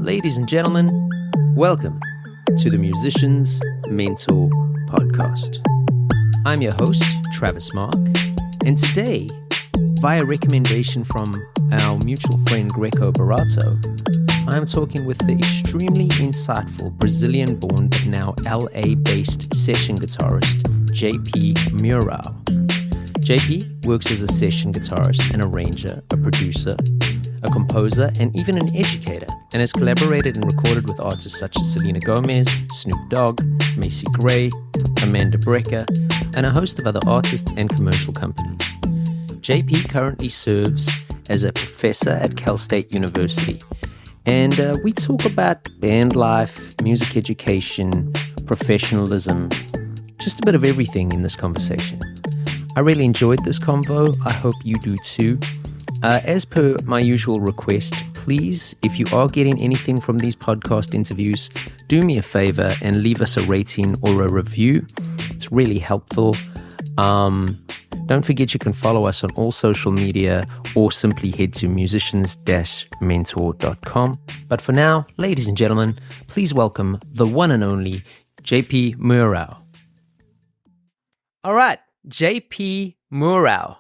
Ladies and gentlemen, welcome to the Musician's Mentor Podcast. I'm your host, Travis Mark, and today, via recommendation from our mutual friend Grecco Burrato, I'm talking with the extremely insightful Brazilian-born but now LA-based session guitarist, JP Mourao. JP works as a session guitarist, an arranger, a producer, a composer, and even an educator, and has collaborated and recorded with artists such as Selena Gomez, Snoop Dogg, Macy Gray, Brecker, and a host of other artists and commercial companies. JP currently serves as a professor at Cal State University, and we talk about band life, music education, professionalism, just a bit of everything in this conversation. I really enjoyed this convo. I hope you do too. As per my usual request, please, if you are getting anything from these podcast interviews, do me a favor and leave us a rating or a review. It's really helpful. Don't forget you can follow us on all social media or simply head to musicians-mentor.com. But for now, ladies and gentlemen, please welcome the one and only JP Mourao. All right, JP Mourao.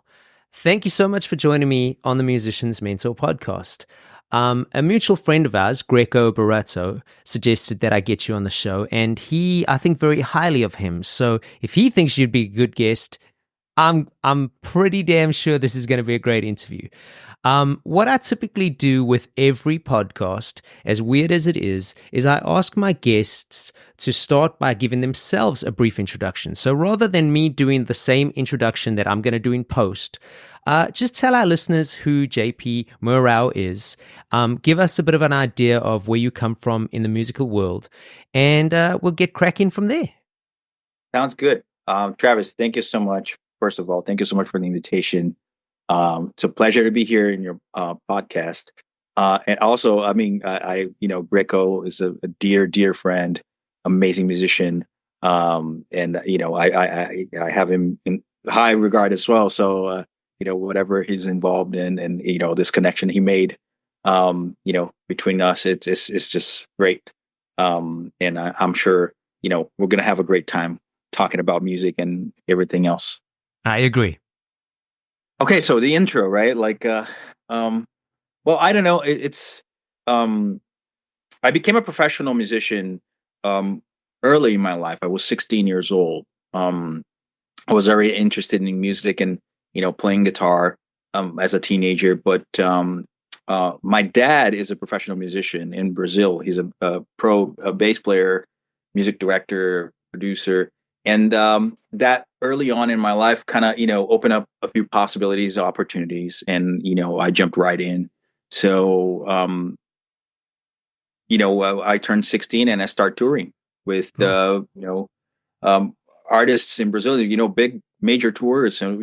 Thank you so much for joining me on the Musician's Mentor Podcast. A mutual friend of ours, Grecco Burrato, suggested that I get you on the show, and I think very highly of him. So if he thinks you'd be a good guest, I'm pretty damn sure this is going to be a great interview. What I typically do with every podcast, as weird as it is I ask my guests to start by giving themselves a brief introduction. So rather than me doing the same introduction that I'm going to do in post, just tell our listeners who JP Mourao is, give us a bit of an idea of where you come from in the musical world, and we'll get cracking from there. Sounds good. Travis, thank you so much. First of all, thank you so much for the invitation. It's a pleasure to be here in your podcast. And also, Grecco is a dear friend, amazing musician. And I have him in high regard as well. So, whatever he's involved in and, this connection he made, between us, it's just great. And I'm sure, we're going to have a great time talking about music and everything else. I agree. Okay, so the intro, right? Well, I don't know. I became a professional musician early in my life. I was 16 years old. I was already interested in music and playing guitar as a teenager. But my dad is a professional musician in Brazil. He's a pro bass player, music director, producer. And that early on in my life kind of, opened up a few possibilities, opportunities, and, I jumped right in. So, I turned 16 and I start touring with, artists in Brazil, big major tours. So,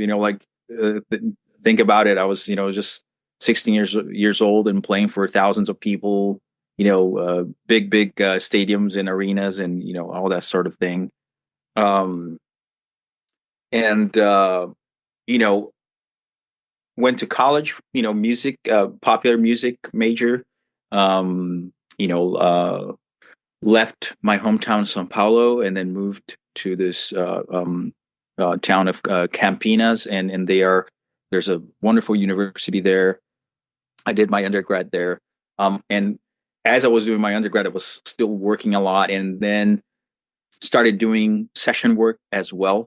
think about it. I was, just 16 years old and playing for thousands of people, big stadiums and arenas and, all that sort of thing. Went to college, music, popular music major, left my hometown, São Paulo, and then moved to this, town of, Campinas. And there's a wonderful university there. I did my undergrad there. And as I was doing my undergrad, I was still working a lot, and then started doing session work as well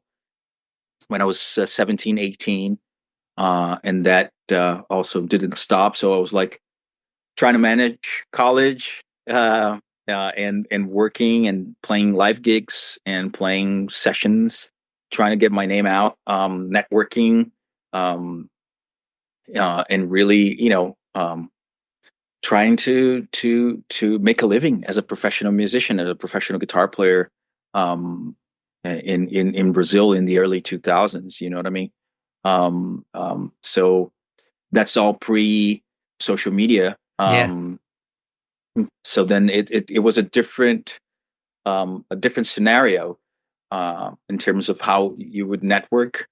when I was 17, 18. And that also didn't stop. So I was like trying to manage college and working and playing live gigs and playing sessions, trying to get my name out, networking, and really, trying to make a living as a professional musician, as a professional guitar player. In Brazil in the early 2000s, you know what I mean? So that's all pre-social media. So then it was a different scenario in terms of how you would network.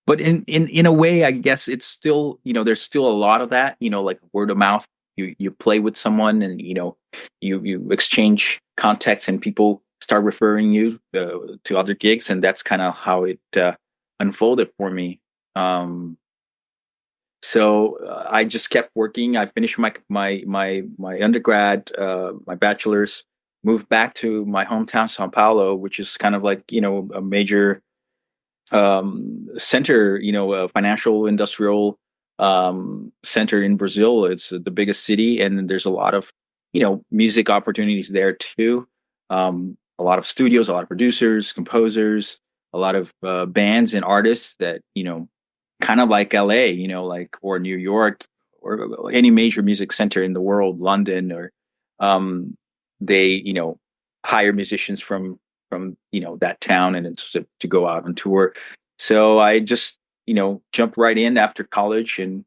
But in a way, I guess it's still, there's still a lot of that, like word of mouth you play with someone, and you exchange contacts, and people start referring you to other gigs, and that's kind of how it unfolded for me. So I just kept working. I finished my undergrad, my bachelor's, moved back to my hometown, Sao Paulo, which is kind of like a major center, a financial industrial center in Brazil. It's the biggest city, and there's a lot of music opportunities there too. A lot of studios, a lot of producers, composers, a lot of bands and artists that kind of like LA, like, or New York, or any major music center in the world, London, or they, hire musicians from that town, and it's to go out on tour. So I just, jumped right in after college and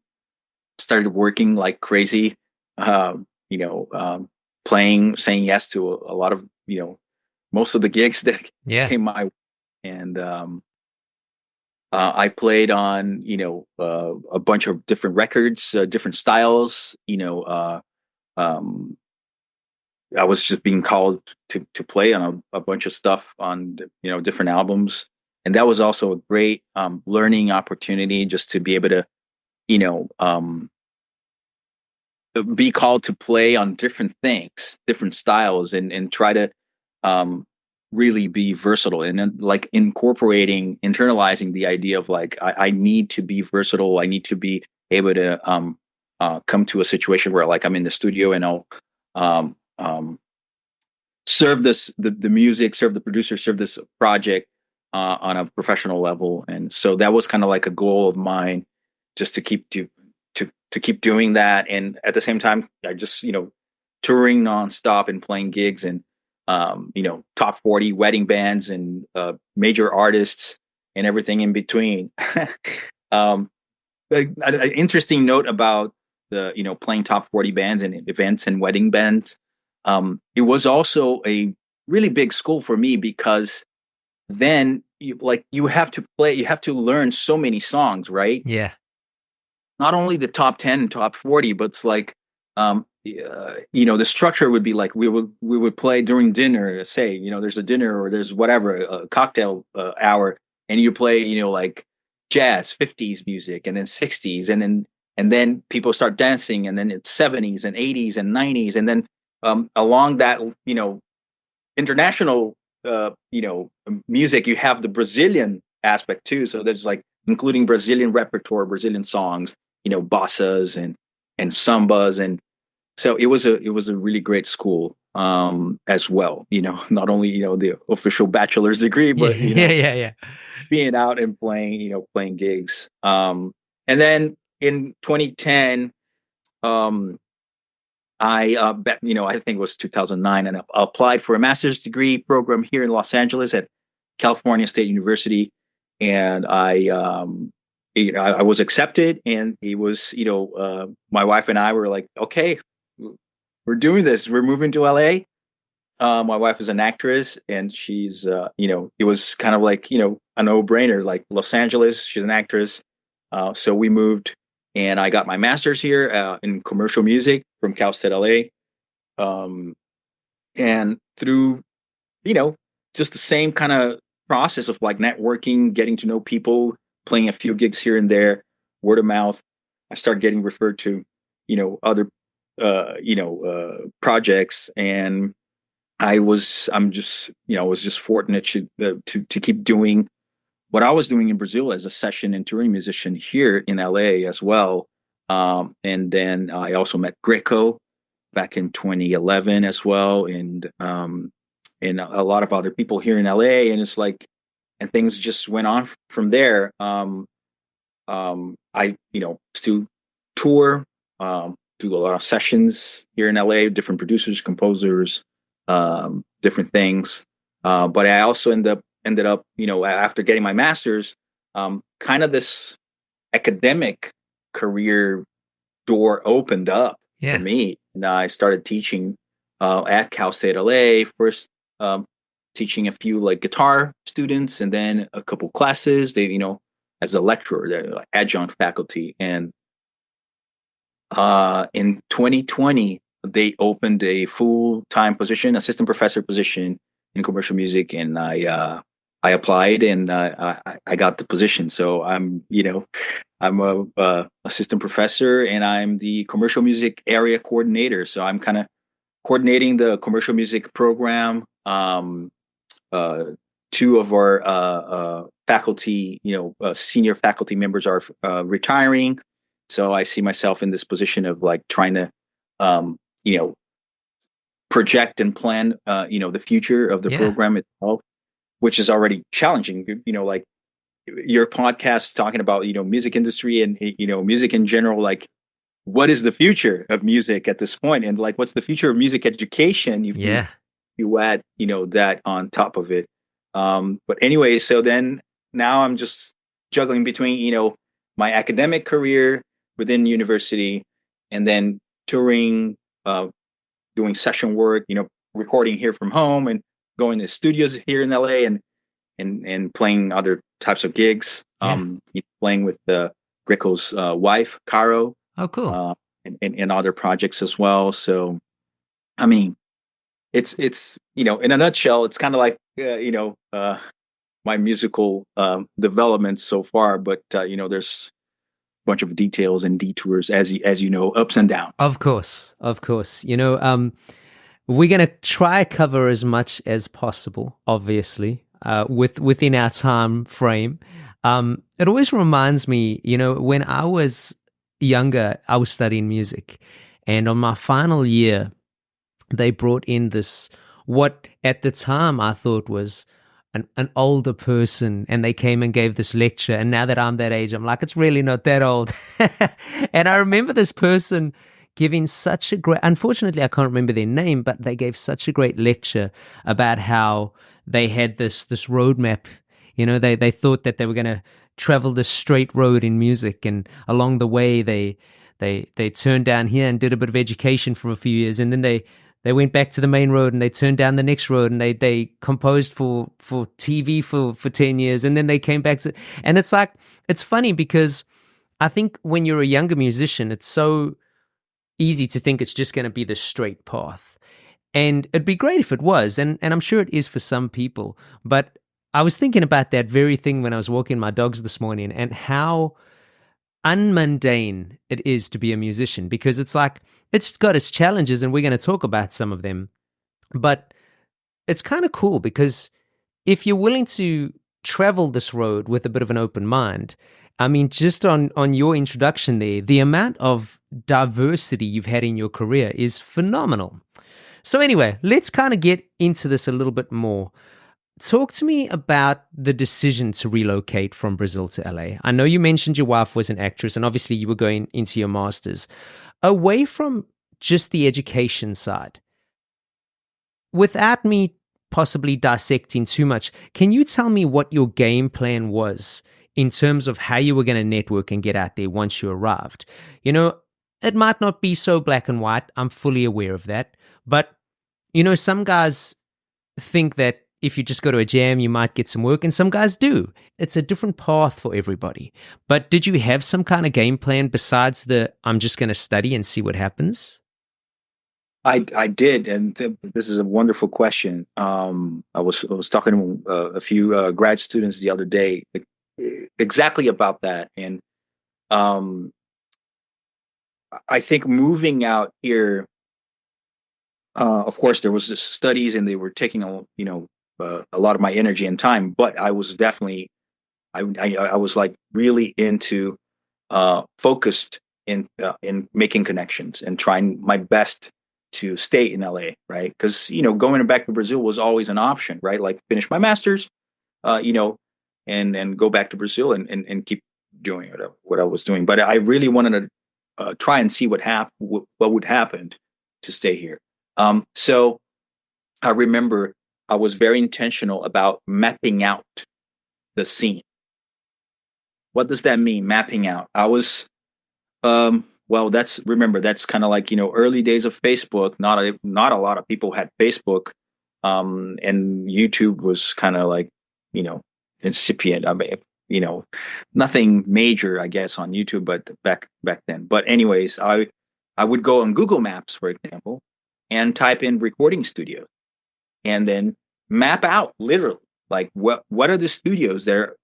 started working like crazy, uh, you know, playing, saying yes to a lot of, most of the gigs that Yeah. came my way. And I played on, a bunch of different records, different styles. I was just being called to play on a bunch of stuff on, different albums, and that was also a great learning opportunity, just to be able to, you know, um, be called to play on different things, different styles, and try to um, really be versatile, and then like internalizing the idea of like I need to be versatile. I need to be able to come to a situation where like I'm in the studio, and I'll um, um, serve the music, serve the producer, serve this project on a professional level. And so that was kind of like a goal of mine, just to keep doing that. And at the same time, I just touring nonstop and playing gigs, and top 40 wedding bands, and major artists, and everything in between. um, an interesting note about the playing top 40 bands and events and wedding bands. It was also a really big school for me, because then you have to play, you have to learn so many songs, right? Yeah. Not only the top 10 and top 40, but it's like the structure would be like we would play during dinner, say, there's a dinner, or there's whatever, a cocktail hour, and you play like jazz, 50s music, and then 60s, and then people start dancing, and then it's 70s and 80s and 90s, and then along that international music, you have the Brazilian aspect too. So there's like including Brazilian repertoire, Brazilian songs, bossas and sambas. And so it was a really great school as well. Not only the official bachelor's degree, Yeah. but Yeah. being out and playing, playing gigs. And then in 2010, um I think it was 2009, and I applied for a master's degree program here in Los Angeles at California State University, and I was accepted, and it was, my wife and I were like, okay, we're doing this. We're moving to LA. My wife is an actress, and she's, it was kind of like, a no-brainer, like Los Angeles. She's an actress. So we moved, and I got my master's here in commercial music from Cal State LA. Um, and through, you know, just the same kind of process of like networking, getting to know people, playing a few gigs here and there, word of mouth, I started getting referred to, other, projects. And I was just fortunate to keep doing what I was doing in Brazil as a session and touring musician here in LA as well. And then I also met Grecco back in 2011 as well, and a lot of other people here in LA. And it's like, and things just went on from there. I still tour, do a lot of sessions here in LA, different producers, composers, different things. But I also ended up, after getting my master's, kind of this academic career door opened up for Yeah. me, and I started teaching at Cal State LA first, teaching a few like guitar students, and then a couple classes. They, as a lecturer, they're like adjunct faculty, and In 2020, they opened a full-time position, assistant professor position in commercial music, and I applied and I got the position. So I'm a assistant professor and I'm the commercial music area coordinator. So I'm kind of coordinating the commercial music program. Uh, Two of our faculty, senior faculty members are retiring. So I see myself in this position of like trying to, um, you know, project and plan, the future of the Yeah. program itself, which is already challenging. Like your podcast talking about, music industry and, music in general, like what is the future of music at this point? And like, what's the future of music education? Yeah. You add, that on top of it. But anyway, so then now I'm just juggling between, my academic career within university and then touring, doing session work, recording here from home and going to studios here in LA and playing other types of gigs. Yeah. Playing with Grecco's wife, Caro, Oh, cool. and other projects as well. So, I mean, it's in a nutshell, it's kind of like my musical development so far. But there's a bunch of details and detours as you know, ups and downs. Of course. We're going to try cover as much as possible, obviously, within our time frame. It always reminds me, when I was younger, I was studying music. And on my final year, they brought in this, what at the time I thought was an older person, and they came and gave this lecture. And now that I'm that age, I'm like, it's really not that old. And I remember this person giving such a great, unfortunately, I can't remember their name, but they gave such a great lecture about how they had this roadmap. They thought that they were going to travel this straight road in music, and along the way they turned down here and did a bit of education for a few years, and then they went back to the main road and they turned down the next road, and they composed for TV for 10 years, and then they came back to, and it's like, it's funny because I think when you're a younger musician, it's so easy to think it's just going to be the straight path. And it'd be great if it was, and I'm sure it is for some people. But I was thinking about that very thing when I was walking my dogs this morning, and how unmundane it is to be a musician, because it's like, it's got its challenges, and we're going to talk about some of them. But it's kind of cool because if you're willing to travel this road with a bit of an open mind, I mean, just on your introduction there, the amount of diversity you've had in your career is phenomenal. So anyway, let's kind of get into this a little bit more. Talk to me about the decision to relocate from Brazil to LA. I know you mentioned your wife was an actress, and obviously you were going into your master's. Away from just the education side, without me possibly dissecting too much, can you tell me what your game plan was in terms of how you were going to network and get out there once you arrived? It might not be so black and white. I'm fully aware of that. But, some guys think that if you just go to a jam, you might get some work, and some guys do. It's a different path for everybody. But did you have some kind of game plan besides I'm just going to study and see what happens? I did, and this is a wonderful question. I was talking to a few grad students the other day, exactly about that, and I think moving out here, of course, there was studies, and they were taking a lot of my energy and time. But I was definitely, I was like really into focused in making connections and trying my best to stay in LA, right? Because going back to Brazil was always an option, right? Like finish my master's, and go back to Brazil and keep doing what I was doing. But I really wanted to try and see what would happen to stay here. So I remember I was very intentional about mapping out the scene. What does that mean, mapping out? I was, well, that's kind of like, early days of Facebook. Not a lot of people had Facebook, and YouTube was kind of like, incipient. I mean, nothing major, I guess, on YouTube, but back then. But anyways, I would go on Google Maps, for example, and type in recording studio, and then map out literally like what are the studios that are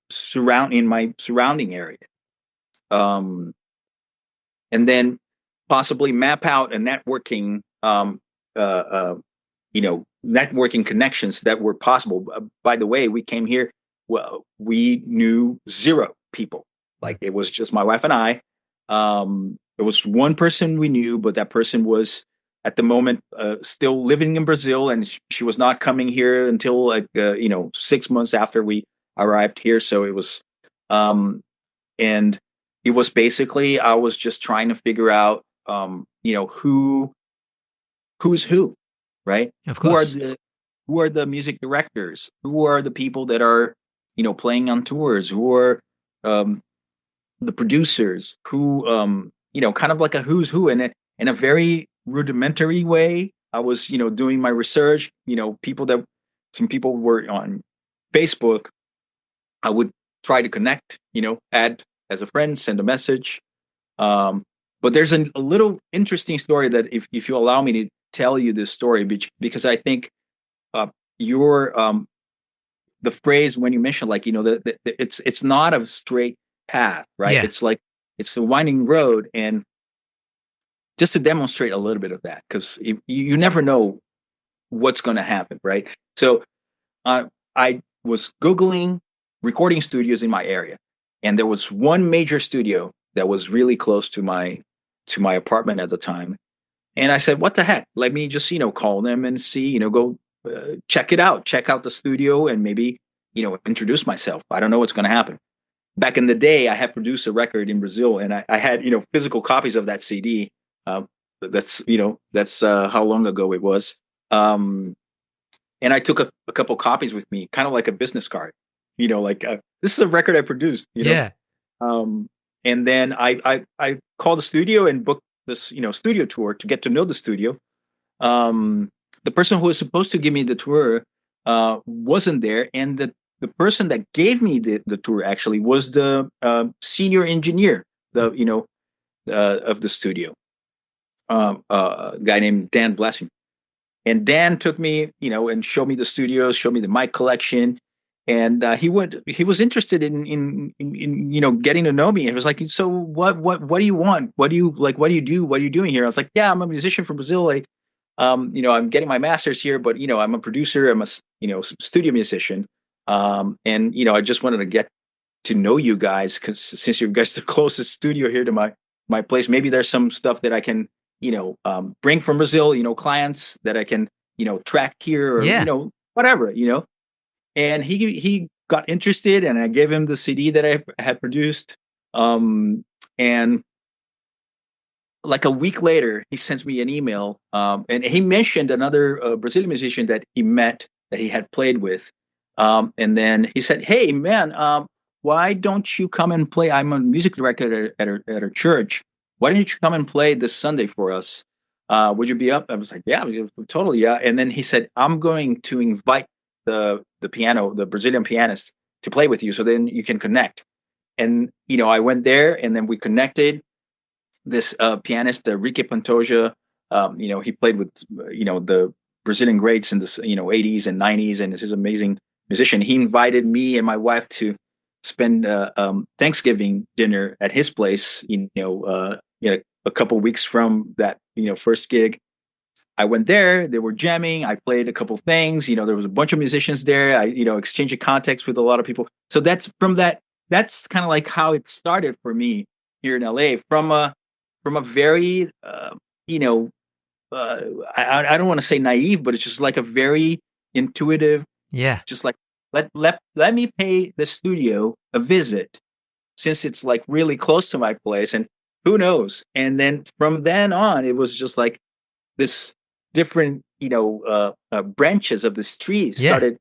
in my surrounding area, um, and then possibly map out a networking uh, uh, networking connections that were possible. By the way, we came here. Well, we knew zero people. Like it was just my wife and I. There was one person we knew, but that person was at the moment still living in Brazil, and she was not coming here until 6 months after we arrived here. So it was, and it was basically I was just trying to figure out, who's who, right? Of course. Who are the music directors? Who are the people that are, playing on tours? Who are um, the producers? Who, kind of like a who's who, and in a very rudimentary way. I was, doing my research. Some people were on Facebook. I would try to connect, add as a friend, send a message. But there's a little interesting story that if you allow me to tell you this story, because I think your the phrase when you mentioned, like, it's not a straight path, right? Yeah. It's like it's a winding road, and just to demonstrate a little bit of that, because you never know what's going to happen, right? So I was Googling recording studios in my area, and there was one major studio that was really close to my apartment at the time. And I said, what the heck? Let me just, call them and see, go check it out, check out the studio, and maybe, introduce myself. I don't know what's going to happen. Back in the day, I had produced a record in Brazil, and I had, physical copies of that CD. That's how long ago it was. And I took a couple copies with me, kind of like a business card, this is a record I produced, Yeah. And then I called the studio and booked this, studio tour to get to know the studio. The person who was supposed to give me the tour wasn't there, and the person that gave me the tour actually was the senior engineer, of the studio, a guy named Dan Blessing. And Dan took me, and showed me the studios, showed me the mic collection. And he was interested in getting to know me. It was like, so what do you want? What do you like? What do you do? What are you doing here? I was like, yeah, I'm a musician from Brazil. Like, I'm getting my master's here, but I'm a producer. I'm a studio musician. And I just wanted to get to know you guys, because since you guys are the closest studio here to my place, maybe there's some stuff that I can bring from Brazil. Clients that I can track here, or whatever. And he got interested, and I gave him the CD that I had produced. And like a week later, he sends me an email, and he mentioned another Brazilian musician that he met, that he had played with. And then he said, "Hey, man, why don't you come and play? I'm a music director at our church. Why don't you come and play this Sunday for us? Would you be up?" I was like, "Yeah, totally, yeah." And then he said, "I'm going to invite the Brazilian pianist to play with you, so then you can connect." And I went there, and then we connected. This pianist, Ricky Pantoja, he played with the Brazilian greats in the 80s and 90s, and is an amazing musician. He invited me and my wife to spend Thanksgiving dinner at his place. A couple weeks from that first gig. I went there. They were jamming. I played a couple things. There was a bunch of musicians there. I exchanged contacts with a lot of people. So that's That's kind of like how it started for me here in LA. From a very I don't want to say naive, but it's just like a very intuitive. Yeah. Just like let me pay the studio a visit, since it's like really close to my place, and who knows. And then from then on, it was just like this different branches of this tree started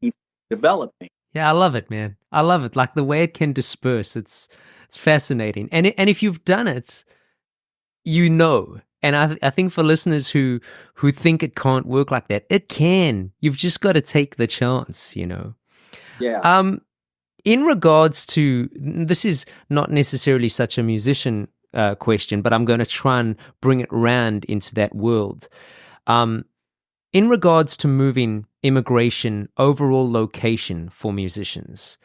developing. Yeah, I love it, man. I love it. Like the way it can disperse. It's fascinating. And if you've done it, and I think for listeners who think it can't work like that, it can. You've just got to take the chance, Yeah. In regards to, this is not necessarily such a musician question, but I'm going to try and bring it round into that world. In regards to moving immigration, overall location for musicians,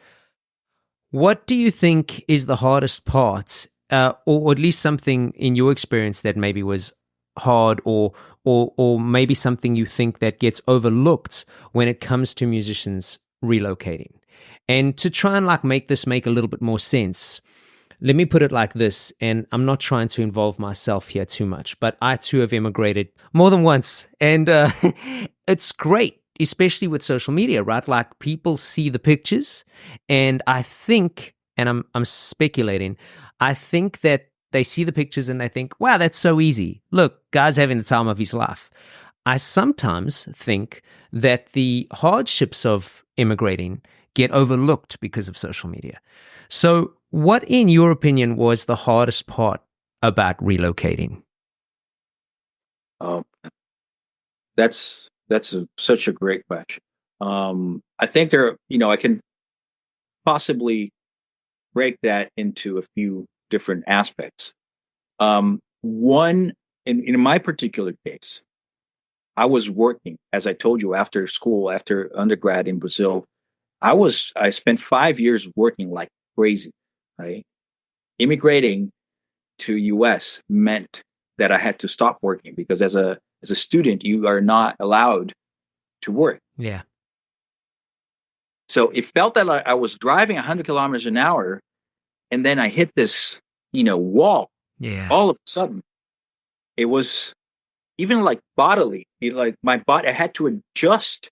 what do you think is the hardest part, or at least something in your experience that maybe was hard, or maybe something you think that gets overlooked when it comes to musicians relocating? And to try and make this make a little bit more sense, let me put it like this, and I'm not trying to involve myself here too much, but I too have immigrated more than once, and it's great, especially with social media, right? Like, people see the pictures, and I think, and I'm speculating, I think that they see the pictures and they think, wow, that's so easy. Look, guy's having the time of his life. I sometimes think that the hardships of immigrating get overlooked because of social media. So what, in your opinion, was the hardest part about relocating? That's such a great question. I think I can possibly break that into a few different aspects. One, in my particular case, I was working, as I told you, after school, after undergrad in Brazil. I spent 5 years working like crazy, right? Immigrating to US meant that I had to stop working because as a student, you are not allowed to work. Yeah. So it felt that I was driving 100 kilometers an hour, and then I hit this, wall. Yeah. All of a sudden, it was even like bodily, like my body, I had to adjust,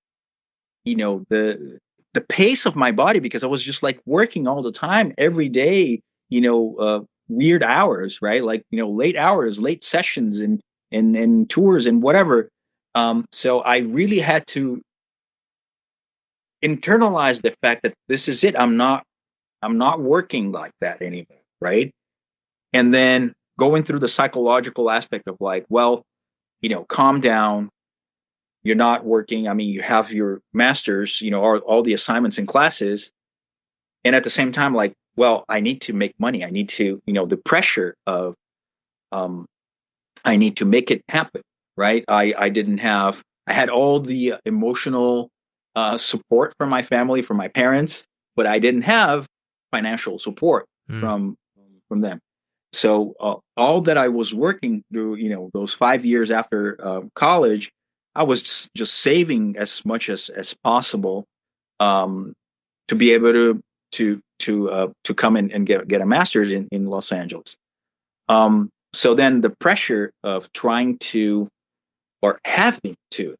the pace of my body because I was just like working all the time, every day, weird hours, right? Like, late hours, late sessions and tours and whatever. So I really had to internalize the fact that this is it. I'm not working like that anymore, right? And then going through the psychological aspect of like, well, calm down. You're not working. I mean, you have your masters, all the assignments and classes. And at the same time, like, well, I need to make money. I need to, the pressure of, I need to make it happen, right? I had all the emotional support from my family, from my parents, but I didn't have financial support from them. So all that I was working through, those 5 years after college, I was just saving as much as possible to be able to come in and get a master's in Los Angeles. So then the pressure of trying to, or having to,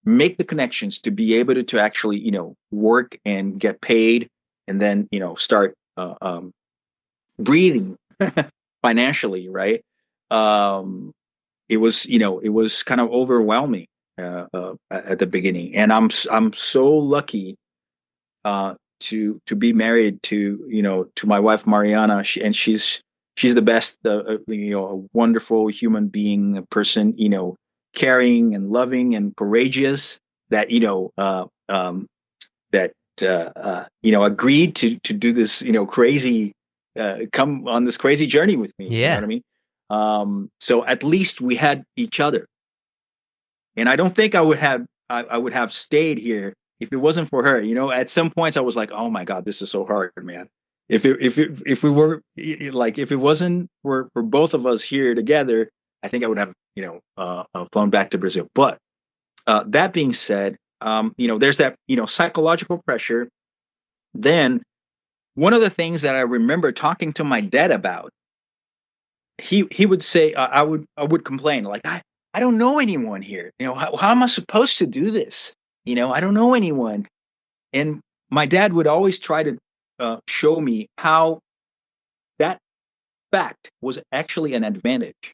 make the connections to be able to actually, work and get paid, and then, start breathing financially, right? It was kind of overwhelming at the beginning, and I'm so lucky to be married to my wife Mariana, she's the best, a wonderful human being, a person, caring and loving and courageous, that agreed to do this, crazy, come on this crazy journey with me. Yeah. You know what I mean? So at least we had each other, and I don't think I would have stayed here if it wasn't for her. At some points I was like, oh my God, this is so hard, man. If it wasn't for both of us here together, I think I would have, flown back to Brazil. But that being said, there's that, psychological pressure. Then one of the things that I remember talking to my dad about, he would say, I would complain, like, I don't know anyone here. How am I supposed to do this? I don't know anyone. And my dad would always try to show me how that fact was actually an advantage.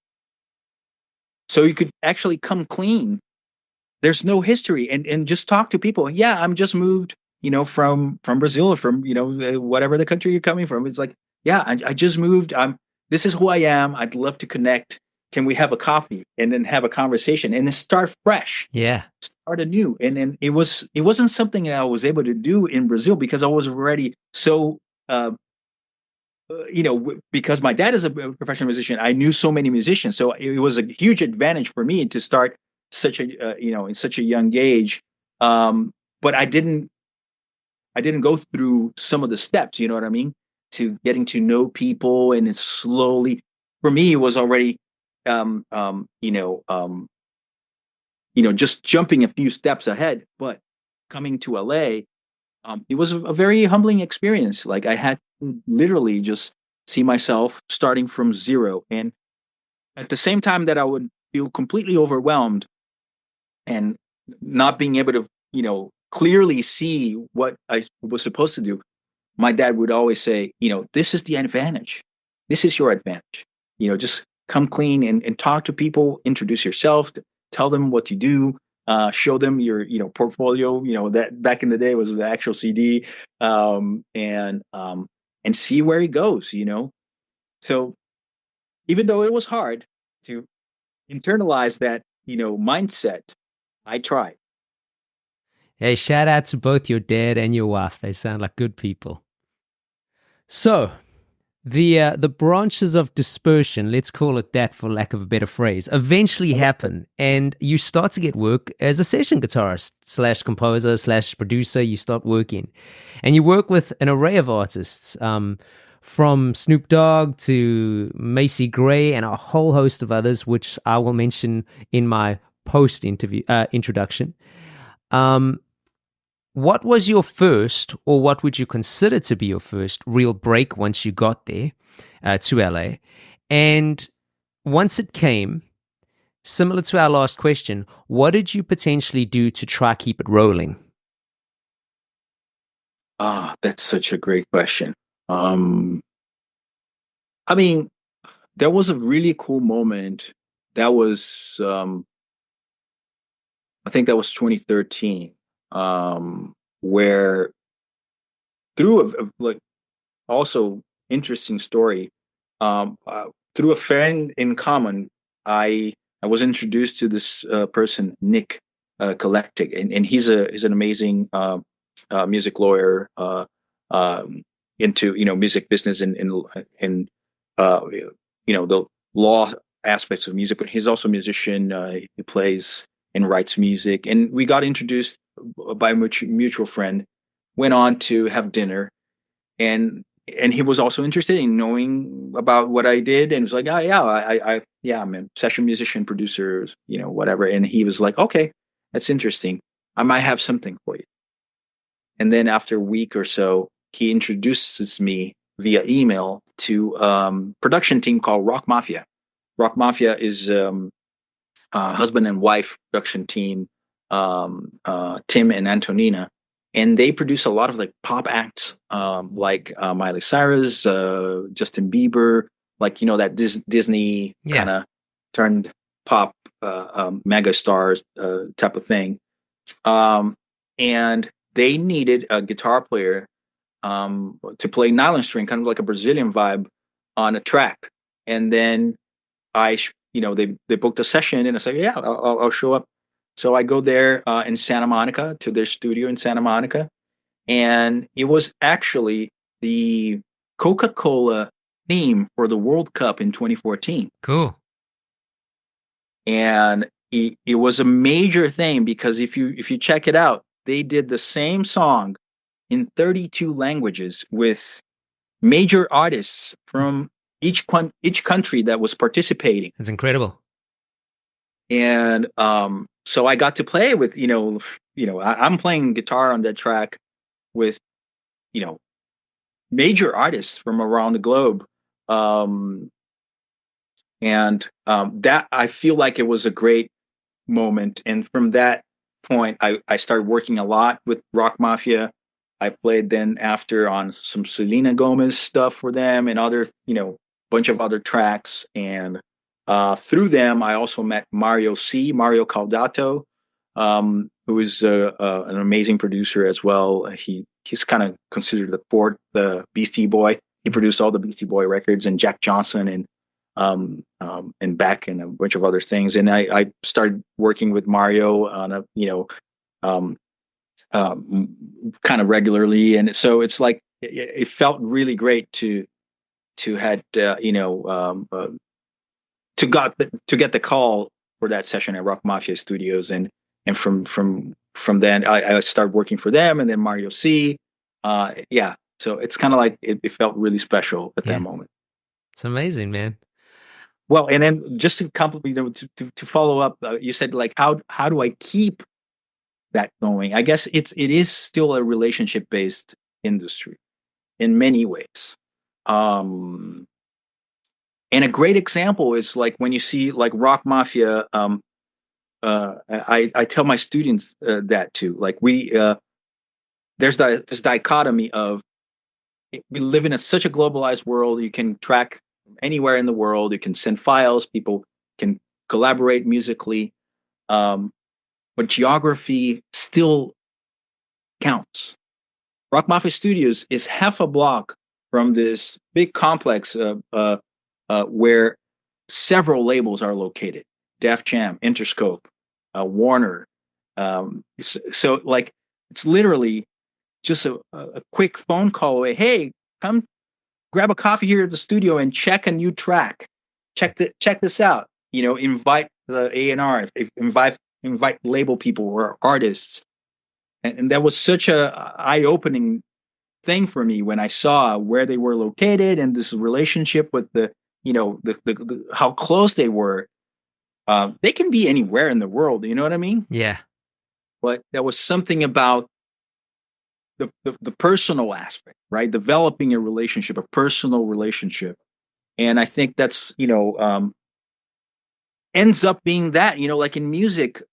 So you could actually come clean. There's no history, and just talk to people. Yeah, I'm just moved, from Brazil, or from, whatever the country you're coming from. It's like, yeah, I just moved. This is who I am. I'd love to connect. Can we have a coffee and then have a conversation and then start fresh? Yeah. Start anew. And then it wasn't something that I was able to do in Brazil because I was already so because my dad is a professional musician, I knew so many musicians, so it was a huge advantage for me to start such a in such a young age. But I didn't go through some of the steps, you know what I mean, to getting to know people, and it's slowly. For me, it was already, um, um, you know, um, just jumping a few steps ahead. But coming to LA, it was a very humbling experience. Like I had to literally just see myself starting from zero, and at the same time that I would feel completely overwhelmed and not being able to, clearly see what I was supposed to do. My dad would always say, this is the advantage. This is your advantage. Just come clean and talk to people, introduce yourself, tell them what you do, show them your, portfolio, that back in the day was the actual CD, and see where it goes. So even though it was hard to internalize that, mindset, I tried. Hey, shout out to both your dad and your wife. They sound like good people. So, the branches of dispersion, let's call it that for lack of a better phrase, eventually happen, and you start to get work as a session guitarist slash composer slash producer. You start working, and you work with an array of artists, from Snoop Dogg to Macy Gray and a whole host of others, which I will mention in my post interview introduction. What was your first, or what would you consider to be your first real break once you got there to LA? And once it came, similar to our last question, what did you potentially do to try keep it rolling? That's such a great question. I mean, there was a really cool moment. That was, I think that was 2013, where through like also interesting story, through a friend in common, I was introduced to this person, Nick Collectic, and he's an amazing music lawyer, into music business and the law aspects of music, but he's also a musician. He plays and writes music, and we got introduced by a mutual friend. Went on to have dinner, and he was also interested in knowing about what I did, and was like, oh yeah, yeah, I'm a session musician, producer, whatever. And he was like, okay, that's interesting. I might have something for you. And then after a week or so, he introduces me via email to production team called Rock Mafia. Rock Mafia is husband and wife production team, Tim and Antonina, and they produce a lot of like pop acts, like Miley Cyrus, Justin Bieber, like that Disney kind of turned pop mega stars type of thing. And they needed a guitar player to play nylon string, kind of like a Brazilian vibe on a track. And then they booked a session, and I said, yeah, I'll show up. So I go there in Santa Monica to their studio in Santa Monica, and it was actually the Coca Cola theme for the World Cup in 2014. Cool. And it was a major thing because if you check it out, they did the same song in 32 languages with major artists from each country that was participating. That's incredible. And so I got to play with I'm playing guitar on that track with major artists from around the globe, and that I feel like it was a great moment. And from that point, I started working a lot with Rock Mafia. I played then after on some Selena Gomez stuff for them and other, bunch of other tracks. And through them, I also met Mario Caldato, who is an amazing producer as well. He's kind of considered the Beastie Boy. He produced all the Beastie Boy records and Jack Johnson and Beck and a bunch of other things. And I started working with Mario on a kind of regularly, and so it's like it felt really great to to had to get the call for that session at Rock Mafia Studios, and from then I started working for them, and then Mario C. Yeah, so it's kind of like it felt really special at that moment. It's amazing, man. Well, and then just to compliment, to follow up, you said like how do I keep that going? I guess it is still a relationship based industry in many ways. And a great example is like when you see like Rock Mafia. I tell my students that too. Like there's this dichotomy of we live in such a globalized world. You can track anywhere in the world. You can send files. People can collaborate musically, but geography still counts. Rock Mafia Studios is half a block from this big complex where several labels are located: Def Jam, Interscope, Warner. So like it's literally just a quick phone call away. Hey, come grab a coffee here at the studio and check a new track. Check this out. Invite the A&R, invite label people or artists. And that was such a eye-opening thing for me when I saw where they were located and this relationship with the how close they were. They can be anywhere in the world, you know what I mean? Yeah. But there was something about the personal aspect, right? Developing a relationship, a personal relationship. And I think that's, ends up being that, like in music,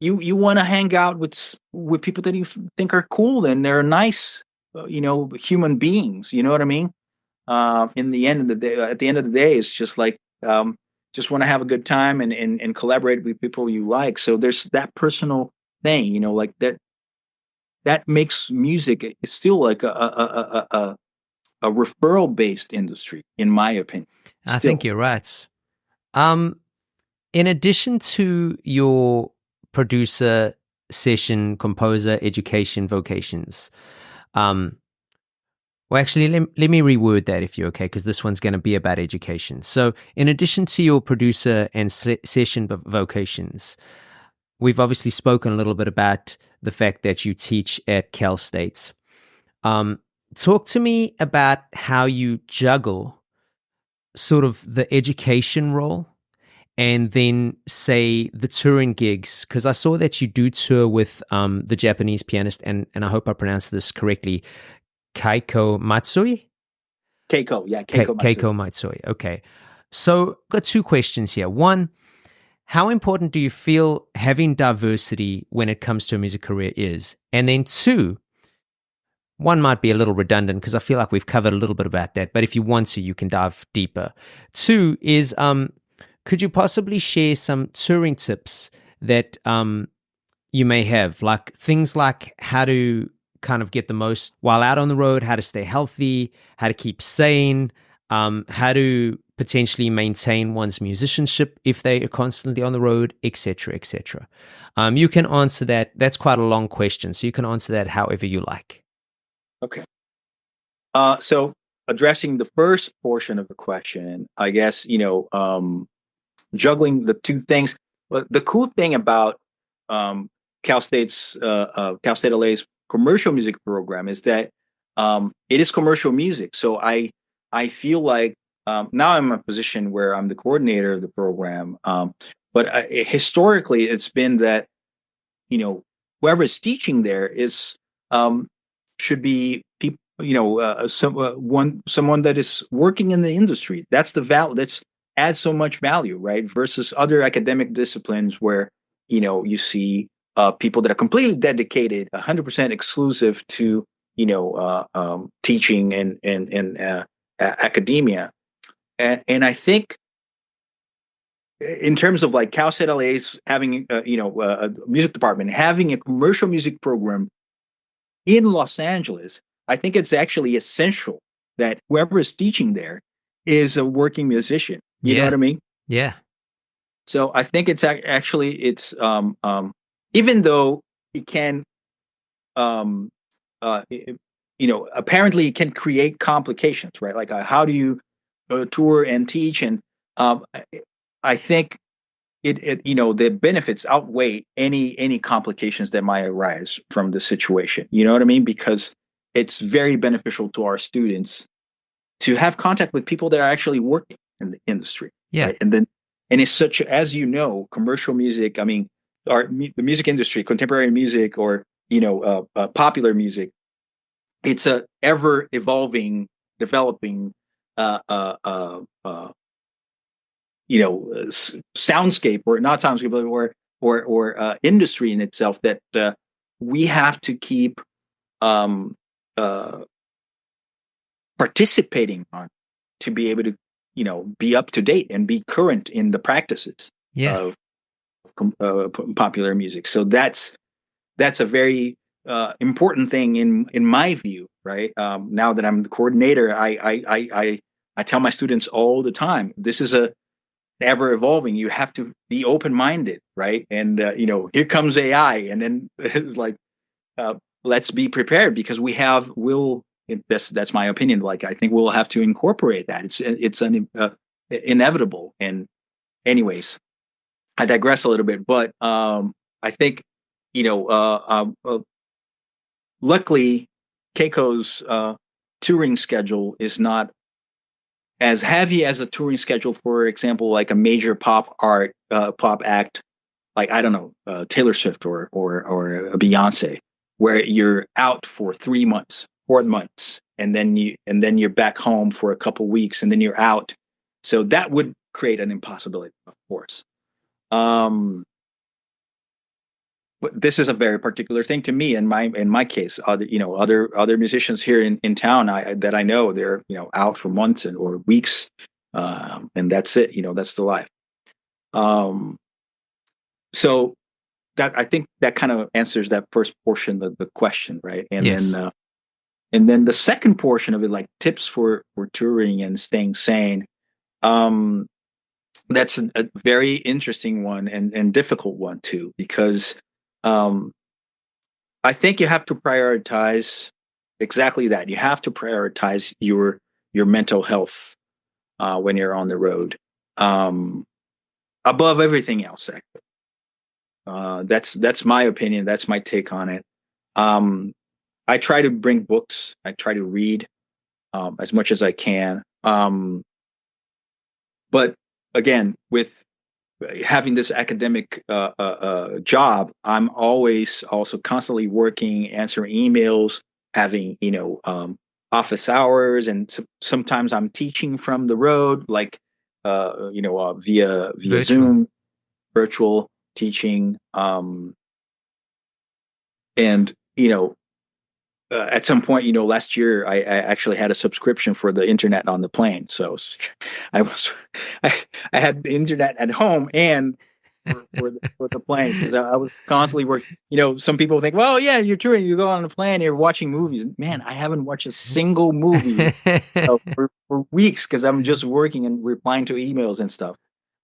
you want to hang out with people that you think are cool and they're nice, human beings, you know what I mean? In the end of the day, at the end of the day, it's just like, just want to have a good time and collaborate with people you like. So there's that personal thing, like that makes music. It's still like a referral based industry, in my opinion. I think you're right. In addition to your producer, session, composer, education vocations, well, actually, let me reword that if you're okay, because this one's going to be about education. So in addition to your producer and session vocations, we've obviously spoken a little bit about the fact that you teach at Cal State. Talk to me about how you juggle sort of the education role and then say the touring gigs, because I saw that you do tour with the Japanese pianist, and I hope I pronounced this correctly, Keiko Matsui? Keiko Matsui. Keiko Matsui, okay. So I've got two questions here. One, how important do you feel having diversity when it comes to a music career is? And then two, one might be a little redundant because I feel like we've covered a little bit about that, but if you want to, you can dive deeper. Two is, could you possibly share some touring tips that you may have, like things like how to kind of get the most while out on the road, how to stay healthy, how to keep sane, how to potentially maintain one's musicianship if they are constantly on the road, etc., etc. You can answer that. That's quite a long question, so you can answer that however you like. Okay. So addressing the first portion of the question, I guess, juggling the two things. But the cool thing about Cal State LA's commercial music program is that it is commercial music. So I feel like now I'm in a position where I'm the coordinator of the program. But historically, it's been that whoever is teaching there is should be people, someone that is working in the industry. That's the value. That's adds so much value, right? Versus other academic disciplines where you see people that are completely dedicated, 100% exclusive to teaching and academia. And I think in terms of like Cal State LA's having a music department, having a commercial music program in Los Angeles, I think it's actually essential that whoever is teaching there is a working musician. You know what I mean? Yeah. So I think it's actually even though it can apparently it can create complications, right? Like how do you tour and teach? And I think the benefits outweigh any complications that might arise from the situation. You know what I mean? Because it's very beneficial to our students to have contact with people that are actually working in the industry, Yeah. right? And it's such, as you know, commercial music. I mean, the music industry, contemporary music, or popular music. It's a ever evolving, developing, uh, uh, uh, uh, soundscape, or not soundscape, but or industry in itself that we have to keep um, uh, participating on to be able to be up to date and be current in the practices Yeah. of popular music. So that's a very important thing in my view, right? Now that I'm the coordinator, I tell my students all the time, this is a ever evolving. You have to be open minded, right? And here comes AI, and then it's like, let's be prepared, because that's my opinion. Like, I think we'll have to incorporate that. It's inevitable. And anyways, I digress a little bit, but I think you know luckily Keiko's touring schedule is not as heavy as a touring schedule, for example, like a major pop act, like, I don't know, Taylor Swift or a Beyonce, where you're out for 3 months, 4 months, and then you're back home for a couple weeks, and then you're out. So that would create an impossibility, of course. But this is a very particular thing to me. In my case, other musicians here in town, that I know, they're out for months or weeks, and that's it. That's the life. Um, so that, I think, that kind of answers that first portion of the question, right? Yes. And then the second portion of it, like tips for touring and staying sane. Um, that's a very interesting one, and difficult one too, because um, I think you have to prioritize exactly that. You have to prioritize your mental health when you're on the road, um, above everything else. Actually, that's my opinion. That's my take on it. Um, I try to bring books. I try to read as much as I can. But again, with having this academic job, I'm always also constantly working, answering emails, having office hours, and sometimes I'm teaching from the road, like via Virtual. Zoom, virtual teaching, and at some point, last year, I actually had a subscription for the internet on the plane. So I was, I, I had the internet at home and for the plane, because I was constantly working. Some people think, well, yeah, you're touring, you go on the plane, you're watching movies. Man, I haven't watched a single movie for weeks, because I'm just working and replying to emails and stuff.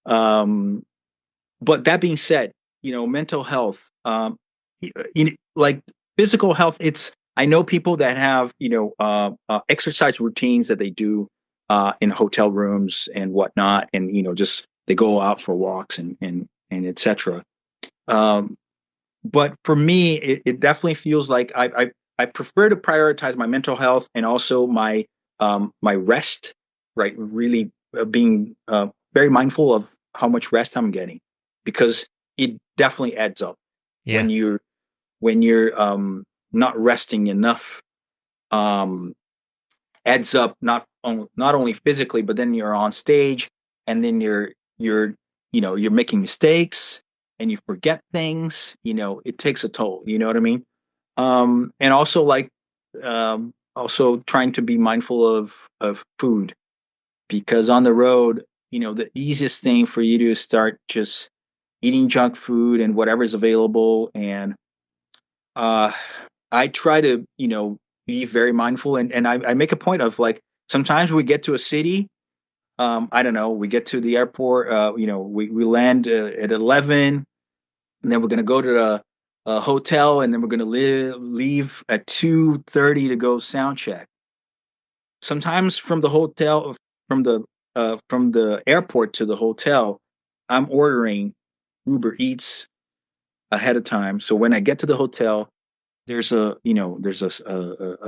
But that being said, mental health, like physical health, I know people that have, exercise routines that they do in hotel rooms and whatnot, and just they go out for walks and etc. Um, but for me, it definitely feels like I prefer to prioritize my mental health, and also my rest, right? Really being very mindful of how much rest I'm getting, because it definitely adds up Yeah. when you're not resting enough. Um, adds up, not only physically, but then you're on stage, and then you're making mistakes, and you forget things. It takes a toll. You know what I mean? And also, like, also trying to be mindful of food, because on the road, the easiest thing for you to start just eating junk food and whatever's available. And uh I try to be very mindful, and I make a point of, like, sometimes we get to a city, I don't know, we get to the airport, we land at 11, and then we're going to go to a hotel, and then we're gonna leave at 2:30 to go sound check. Sometimes from the hotel, from the airport to the hotel, I'm ordering Uber Eats ahead of time. So when I get to the hotel, there's a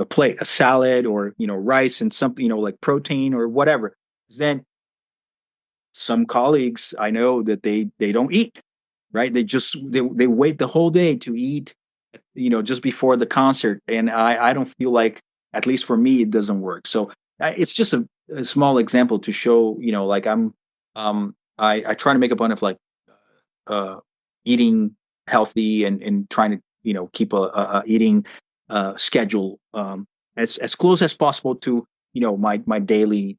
plate, a salad, or rice and something, like protein or whatever. Then some colleagues I know that they don't eat, right? They wait the whole day to eat, just before the concert, and I don't feel like, at least for me, it doesn't work. So it's just a small example to show, like I try to make a point of like uh eating healthy, and trying to keep a eating schedule as close as possible to my daily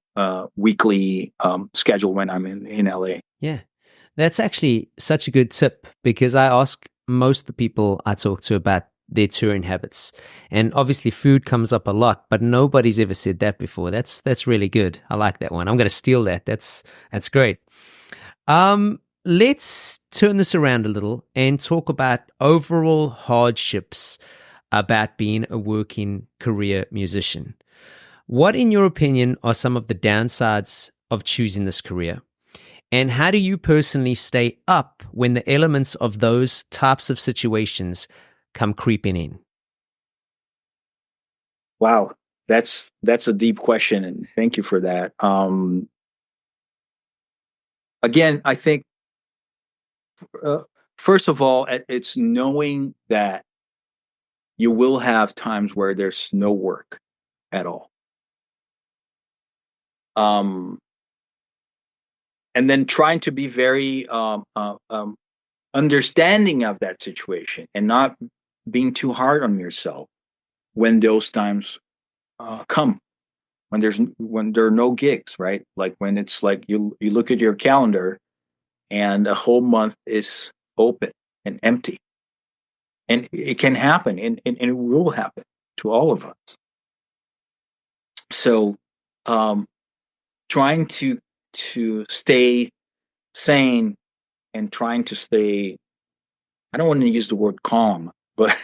weekly schedule when I'm in LA. Yeah. That's actually such a good tip because I ask most of the people I talk to about their touring habits. And obviously food comes up a lot, but nobody's ever said that before. That's really good. I like that one. I'm going to steal that. That's great. Let's turn this around a little and talk about overall hardships about being a working career musician. What, in your opinion, are some of the downsides of choosing this career? And how do you personally stay up when the elements of those types of situations come creeping in? Wow, that's a deep question, and thank you for that. Again, I think uh, first of all, it's knowing that you will have times where there's no work at all. Um, and then trying to be very understanding of that situation, and not being too hard on yourself when those times come, when there are no gigs, right? Like when it's like you look at your calendar and a whole month is open and empty, and it can happen, and it will happen to all of us. So um, trying to stay sane, and trying to stay, I don't want to use the word calm, but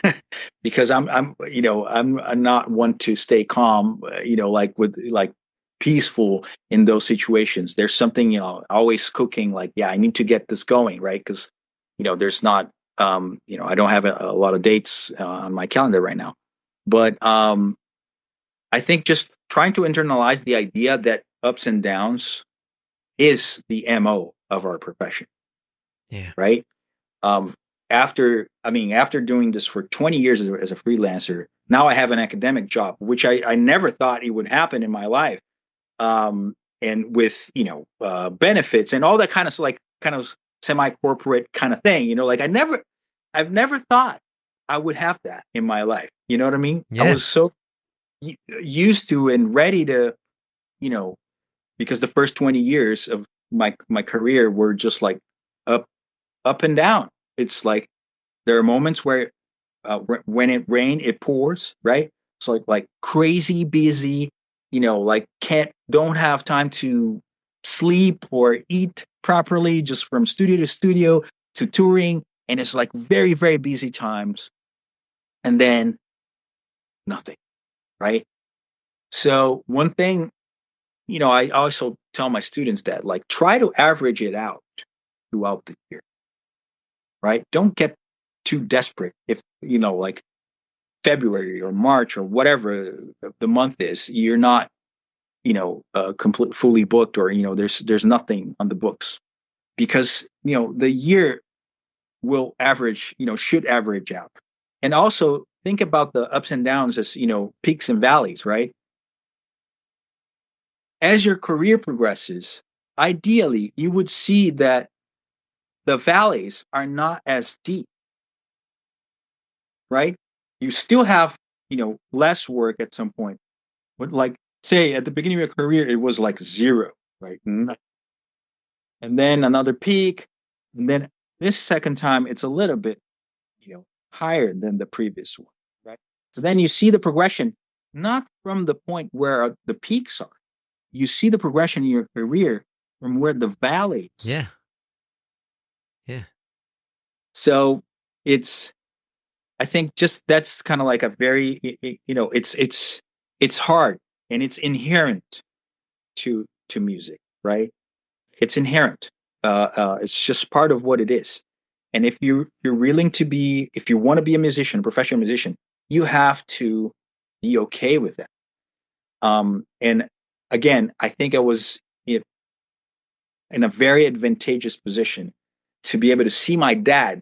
because I'm not one to stay calm, like with like peaceful in those situations. There's something, always cooking, like, yeah, I need to get this going, right? Because there's not, I don't have a lot of dates on my calendar right now, but I think just trying to internalize the idea that ups and downs is the MO of our profession, Yeah. right? Um, after doing this for 20 years as a freelancer, now I have an academic job, which I never thought it would happen in my life. And with, benefits and all that kind of semi-corporate kind of thing, like I've never thought I would have that in my life. You know what I mean? I Yeah. was so used to and ready to, you know, because the first 20 years of my career were just like up up and down. It's like there are moments where when it rains, it pours, right? It's like crazy busy, like don't have time to sleep or eat properly, just from studio to studio to touring, and it's like very very busy times, and then nothing, right? So one thing, I also tell my students that, like, try to average it out throughout the year, right? Don't get too desperate if like February or March or whatever the month is, you're not, complete fully booked, or there's nothing on the books, because the year will average, should average out. And also think about the ups and downs as, peaks and valleys, right? As your career progresses, ideally you would see that the valleys are not as deep, right? You still have, less work at some point. But, like, say at the beginning of your career, it was like zero, right? And then another peak, and then this second time, it's a little bit, higher than the previous one, right? So then you see the progression, not from the point where the peaks are. You see the progression in your career from where the valleys. Yeah. Yeah. So it's I think just that's kind of like a very, it's hard and it's inherent to music, right? It's inherent. It's just part of what it is. And if you're willing to be, if you want to be a musician, a professional musician, you have to be okay with that. And again, I think I was in a very advantageous position to be able to see my dad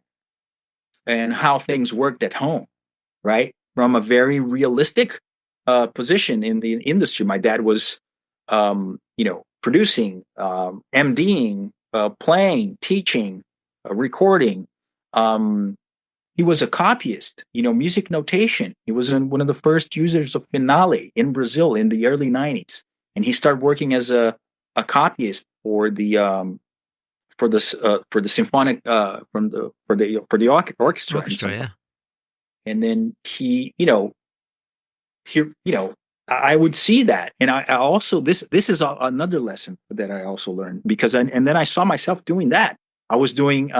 and how things worked at home, right? From a very realistic position in the industry. My dad was, producing, MDing, playing, teaching, recording. He was a copyist, music notation. He was one of the first users of Finale in Brazil in the early 90s. And he started working as a copyist for the symphonic for the orchestra and Orchestra, something. yeah. And then he I would see that, and I also this is another lesson that I also learned, because and then I saw myself doing that. I was doing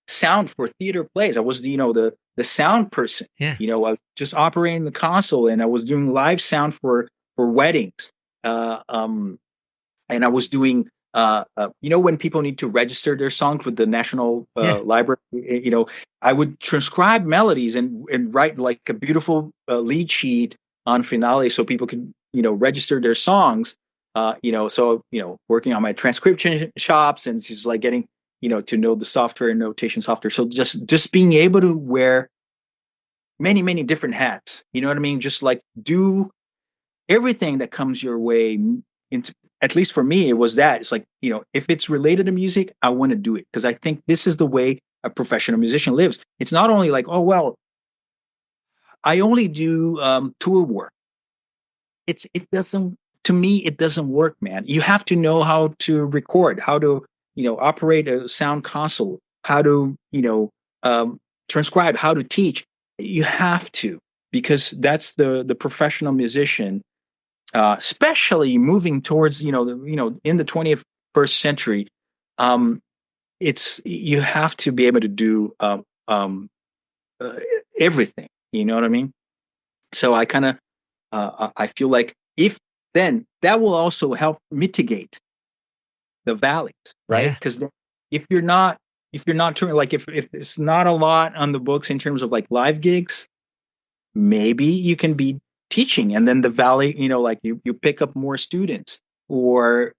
sound for theater plays. I was the sound person. Yeah. I was just operating the console, and I was doing live sound for weddings. And I was doing when people need to register their songs with the National Yeah. Library, I would transcribe melodies and write like a beautiful lead sheet on Finale so people can register their songs. Working on my transcription shops and just like getting to know the software and notation software. So just being able to wear many different hats. You know what I mean? Just like do everything that comes your way. Into, at least for me, it was that. It's like, if it's related to music, I want to do it, because I think this is the way a professional musician lives. It's not only like, oh, well, I only do tour work. It doesn't, to me, it doesn't work, man. You have to know how to record, how to, operate a sound console, how to, transcribe, how to teach. You have to, because that's the professional musician. Especially moving towards in the 21st century, it's you have to be able to do everything. You know what I mean? So I kind of I feel like if then that will also help mitigate the valleys, right? Yeah. Because if you're not touring, like if it's not a lot on the books in terms of like live gigs, maybe you can be teaching, and then the valley, like you pick up more students, or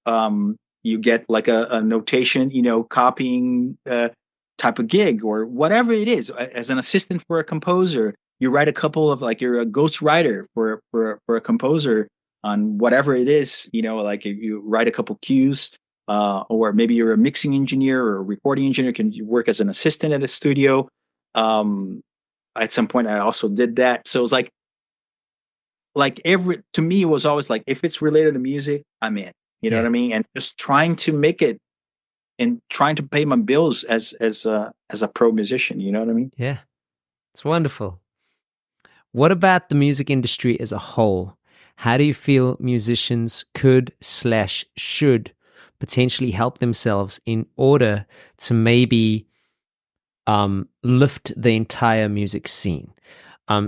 you get like a notation, copying type of gig, or whatever it is. As an assistant for a composer, you write a couple of, like, you're a ghost writer for a composer on whatever it is, like you write a couple cues, or maybe you're a mixing engineer or a recording engineer, can you work as an assistant at a studio. At some point I also did that. So it was like to me, it was always like, if it's related to music, I'm in, know what I mean? And just trying to make it and trying to pay my bills as a pro musician, you know what I mean? Yeah. It's wonderful. What about the music industry as a whole? How do you feel musicians could/should potentially help themselves in order to maybe lift the entire music scene?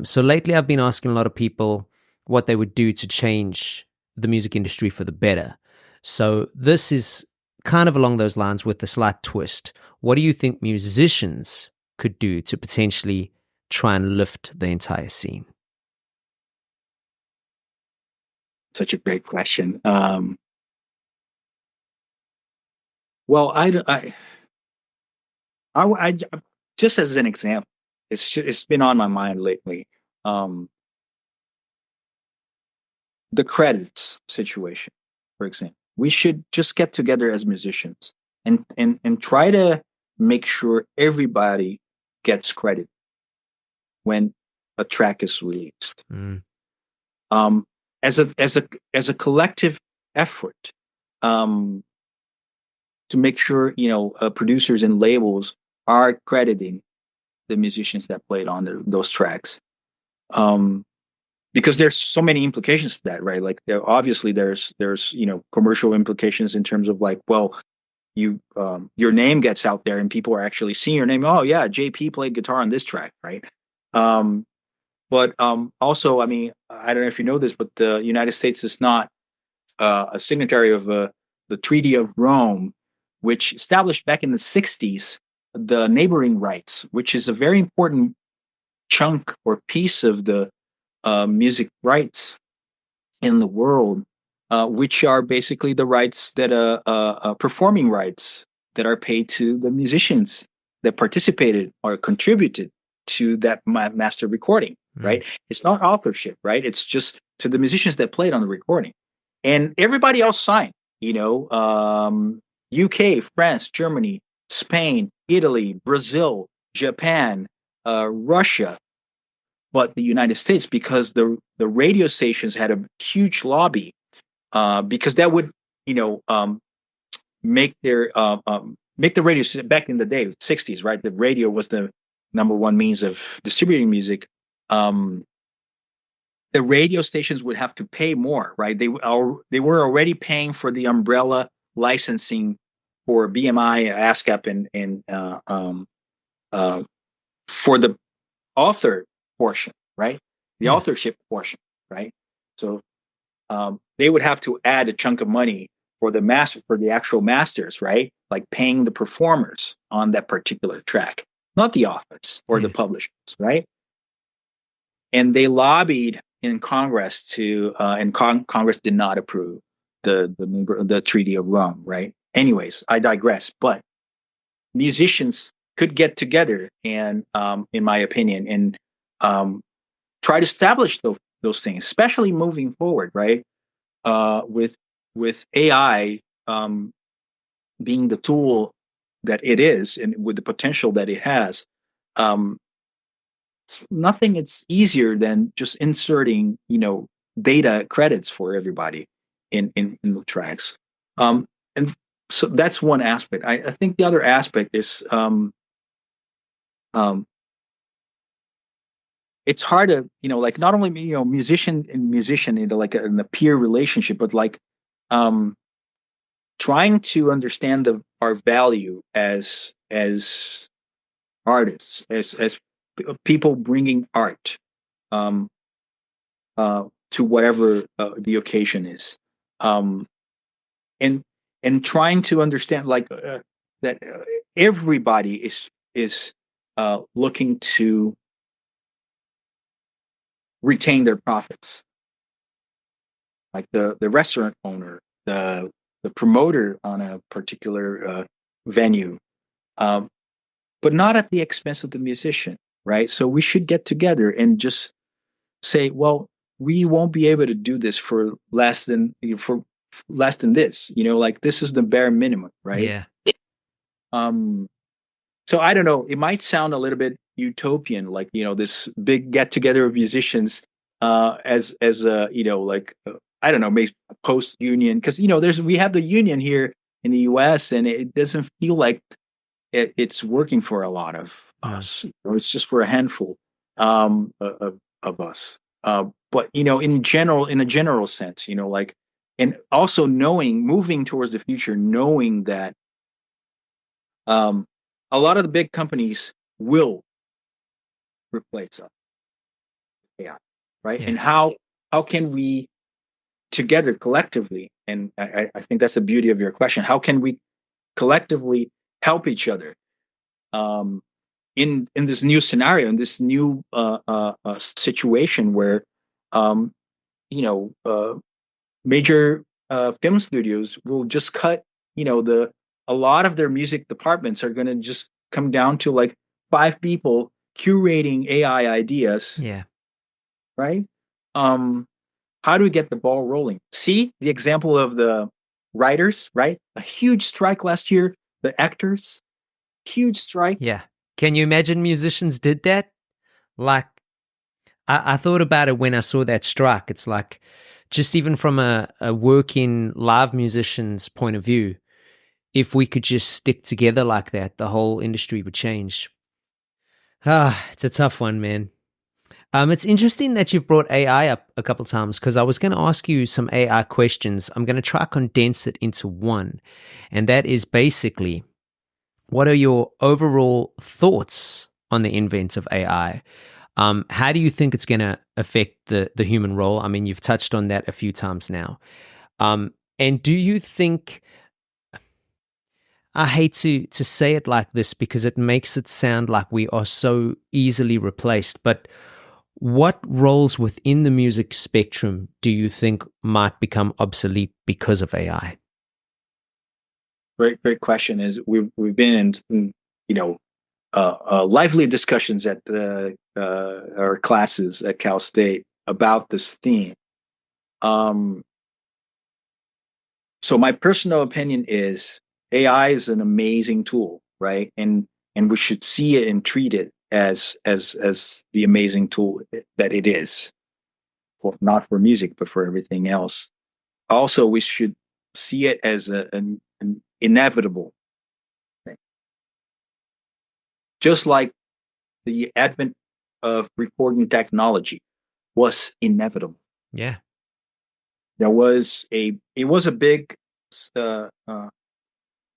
So lately I've been asking a lot of people what they would do to change the music industry for the better. So this is kind of along those lines with a slight twist. What do you think musicians could do to potentially try and lift the entire scene? Such a great question. Well, I just as an example, it's been on my mind lately. The credits situation, for example, we should just get together as musicians and try to make sure everybody gets credit when a track is released. As a collective effort, to make sure producers and labels are crediting the musicians that played on those tracks, because there's so many implications to that, right? Like obviously there's commercial implications in terms of like, well, your name gets out there and people are actually seeing your name. Oh yeah, JP played guitar on this track, right? Um, but also, I mean, I don't know if you know this, but the United States is not a signatory of the Treaty of Rome, which established back in the 60s the neighboring rights, which is a very important chunk or piece of the music rights in the world, which are basically the rights that performing rights that are paid to the musicians that participated or contributed to that master recording. Right? It's not authorship, right? It's just to the musicians that played on the recording, and everybody else signed. UK, France, Germany, Spain, Italy, Brazil, Japan, Russia, but the United States, because the radio stations had a huge lobby, because that would make their make the radio back in the day, 60s, right? The radio was the number one means of distributing music. The radio stations would have to pay more, right? They were already paying for the umbrella licensing for BMI, ASCAP, and for the author portion, right? The authorship portion, right? So they would have to add a chunk of money for the actual masters, right? Like paying the performers on that particular track, not the authors or the publishers, right? And they lobbied in Congress and Congress did not approve the Treaty of Rome, right? Anyways, I digress. But musicians could get together and, in my opinion, and try to establish those things, especially moving forward, right? With AI being the tool that it is, and with the potential that it has, it's easier than just inserting, data credits for everybody in the tracks. And so that's one aspect. I think the other aspect is it's hard to, like not only, musician like in a peer relationship, but like trying to understand our value as artists, as people bringing art to whatever the occasion is, and trying to understand like that everybody is looking to retain their profits, like the restaurant owner, the promoter on a particular venue, but not at the expense of the musician, right? So we should get together and just say, well, we won't be able to do this for less than this, like this is the bare minimum, right? Yeah. So I don't know, it might sound a little bit utopian, like, this big get together of musicians as a, like, I don't know, maybe post union, because, we have the union here in the US and it doesn't feel like it's working for a lot of us. It's just for a handful of us. But, in a general sense, like, and also moving towards the future, knowing that a lot of the big companies will replace us. Yeah. Right. Yeah. And how can we together collectively, and I think that's the beauty of your question, how can we collectively help each other in this new scenario, in this new situation where major film studios will just cut, a lot of their music departments are going to just come down to like 5 people curating AI ideas. Yeah. Right. How do we get the ball rolling? See the example of the writers, right? A huge strike last year. The actors, huge strike. Yeah. Can you imagine musicians did that? Like, I thought about it when I saw that strike. It's like, just even from a working live musician's point of view, if we could just stick together like that, the whole industry would change. It's a tough one, man. It's interesting that you've brought AI up a couple times, because I was going to ask you some AI questions. I'm going to try to condense it into one, and that is basically, what are your overall thoughts on the advent of AI? How do you think it's going to affect the human role? I mean, you've touched on that a few times now. And do you think, I hate to say it like this because it makes it sound like we are so easily replaced, but what roles within the music spectrum do you think might become obsolete because of AI? Great question. Is we've been in lively discussions at our classes at Cal State about this theme. So my personal opinion is AI is an amazing tool, right? And we should see it and treat it as the amazing tool that it is, for not for music but for everything else. Also, we should see it as an inevitable thing, just like the advent of recording technology was inevitable. Yeah. It was a big uh, uh,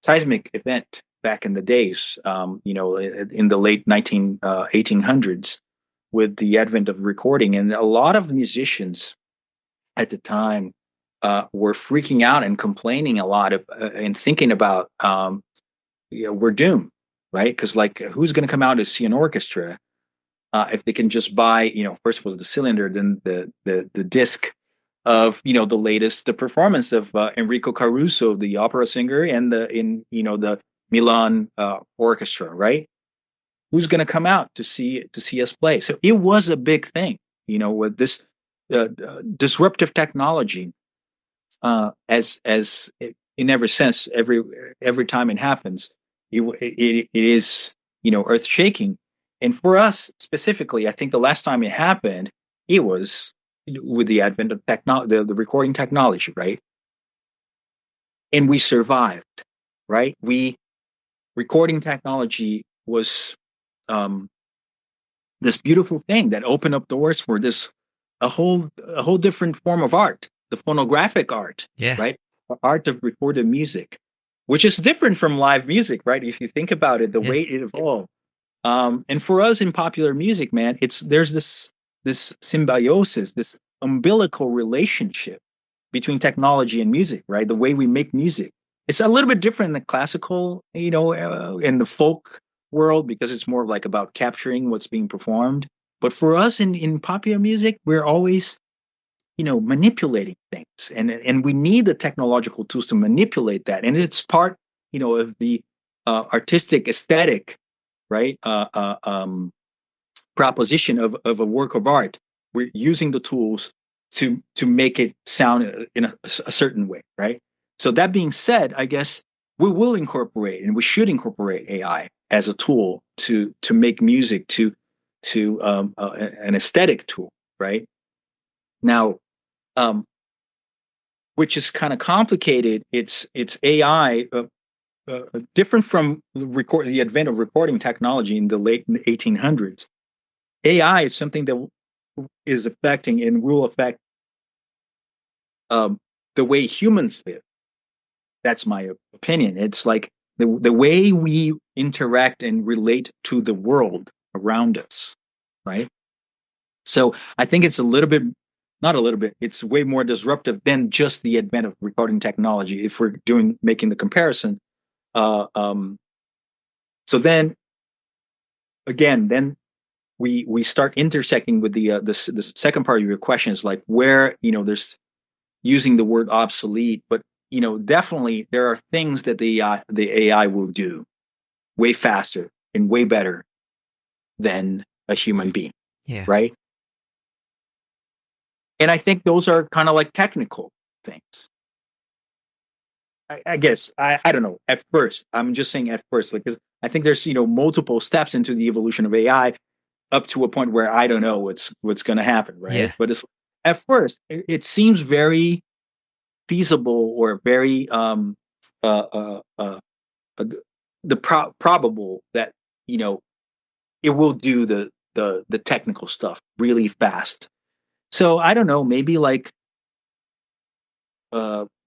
seismic event back in the days, in the late 1800s, with the advent of recording. And a lot of musicians at the time were freaking out and complaining a lot and thinking about, we're doomed, right? Because like, who's going to come out to see an orchestra if they can just buy, first was the cylinder, then the disc of the performance of Enrico Caruso, the opera singer, and the Milan orchestra, right? Who's going to come out to see us play? So it was a big thing, with this disruptive technology. As in every sense, every time it happens, it is earth shaking. And for us specifically, I think the last time it happened, it was with the advent of the recording technology, right? And we survived, right? Recording technology was this beautiful thing that opened up doors for a whole different form of art, the phonographic art, Yeah. right? Art of recorded music, which is different from live music, right? If you think about it, the way it evolved. And for us in popular music, man, there's this symbiosis, this umbilical relationship between technology and music, right? The way we make music. It's a little bit different than classical, in the folk world, because it's more like about capturing what's being performed. But for us in popular music, we're always, manipulating things, and we need the technological tools to manipulate that. And it's part, of the artistic aesthetic, right? Proposition of a work of art. We're using the tools to make it sound in a certain way, right? So that being said, I guess we will incorporate, and we should incorporate AI as a tool to make music, to an aesthetic tool, right? Now, which is kind of complicated. It's AI. Different from the advent of recording technology in the late 1800s. AI is something that is affecting and will affect the way humans live. That's my opinion. It's like the way we interact and relate to the world around us, right? So I think it's not a little bit, it's way more disruptive than just the advent of recording technology. If we're making the comparison, uh, um, so then again, then we start intersecting with the second part of your question, is like where there's using the word obsolete, but definitely there are things that the AI will do way faster and way better than a human being, Yeah. right? And I think those are kind of like technical things. I guess I don't know. At first, I'm just saying at first, like 'cause I think there's multiple steps into the evolution of AI up to a point where I don't know what's going to happen, right? Yeah. But it's at first it seems very feasible, or very uh, uh, uh, probable that it will do the technical stuff really fast. So I don't know, maybe like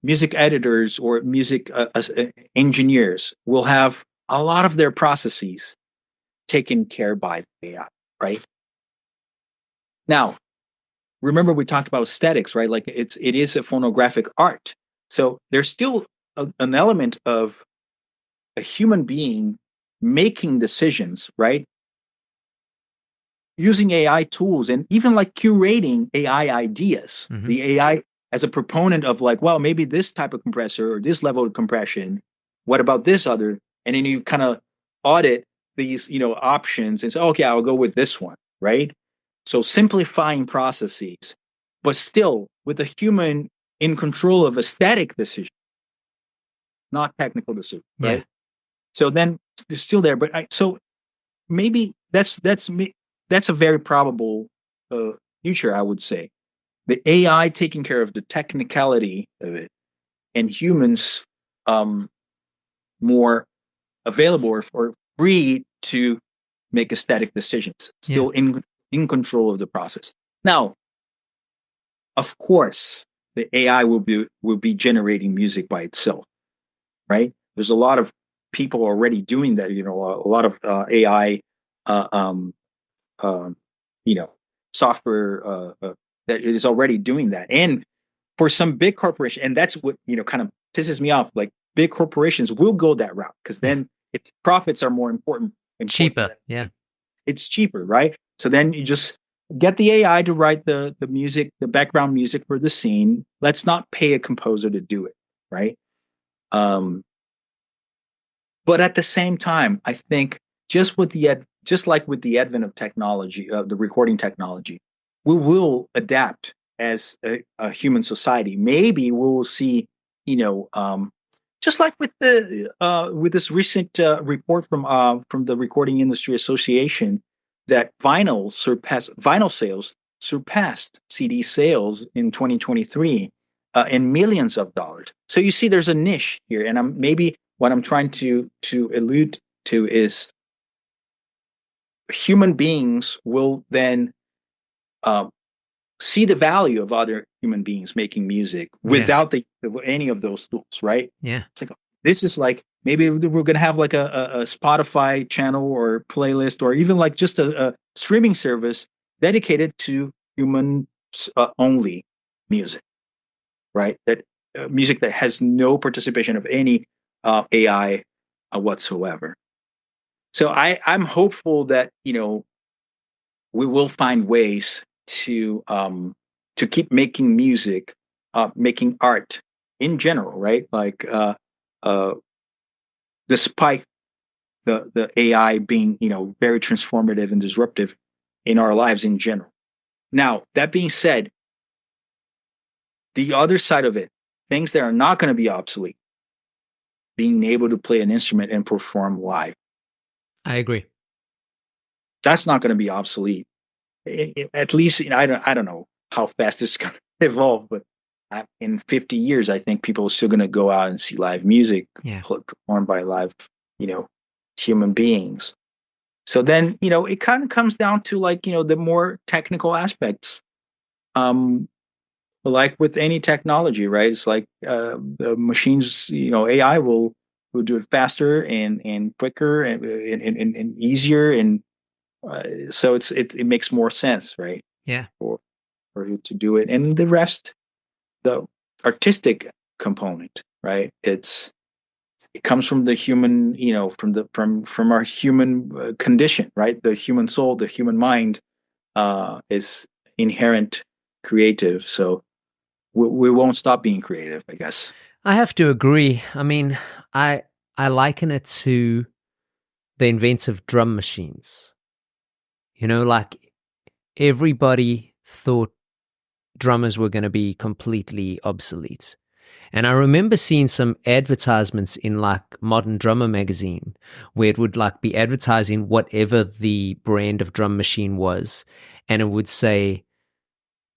music editors or music engineers will have a lot of their processes taken care by AI, right? Now, remember we talked about aesthetics, right? Like it is a phonographic art. So there's still an element of a human being making decisions, right? Using AI tools and even like curating AI ideas. Mm-hmm. The AI as a proponent of like, well, maybe this type of compressor or this level of compression. What about this other? And then you kind of audit these, options and say, okay, I'll go with this one, right? So simplifying processes, but still with a human in control of aesthetic decision, not technical decision, right? Yeah. So then they're still there, but so maybe that's a very probable future, I would say. The AI taking care of the technicality of it, and humans more available or free to make aesthetic decisions, still in control of the process. Now, of course, the AI will be generating music by itself, right? There's a lot of people already doing that. A lot of AI, uh, um, um, software that is already doing that. And for some big corporation, and that's what kind of pisses me off. Like big corporations will go that route because then its profits are more important. Cheaper, yeah. It's cheaper, right? So then you just get the AI to write the music, the background music for the scene. Let's not pay a composer to do it, right? But at the same time, I think just like with the advent of technology, the recording technology, we will adapt as a human society. Maybe we will see, just like with this recent report from the Recording Industry Association, that vinyl sales surpassed CD sales in 2023 in millions of dollars. So you see, there's a niche here, and maybe what I'm trying to allude to is human beings will then see the value of other human beings making music without any of those tools, right? Yeah. It's like, this is like, maybe we're going to have like a Spotify channel or playlist, or even like just a streaming service dedicated to human only music, right? That music that has no participation of any AI whatsoever. So I'm hopeful that we will find ways to keep making music, making art in general, right? Like despite the AI being very transformative and disruptive in our lives in general. Now, that being said, the other side of it, things that are not going to be obsolete, being able to play an instrument and perform live. I agree. That's not going to be obsolete. At least I don't know how fast it's going to evolve, but in 50 years, I think people are still going to go out and see live music performed by live, human beings. So then, it kind of comes down to like, the more technical aspects. Like with any technology, right? It's like the machines, AI will do it faster and quicker and easier, and so it makes more sense, right? Yeah. For you to do it, and the rest, the artistic component, right? It comes from the human, from our human condition, right? The human soul, the human mind is inherent creative, so we won't stop being creative, I guess. I have to agree. I mean, I liken it to the inventive drum machines. Like everybody thought drummers were going to be completely obsolete. And I remember seeing some advertisements in like Modern Drummer magazine where it would like be advertising whatever the brand of drum machine was, and it would say,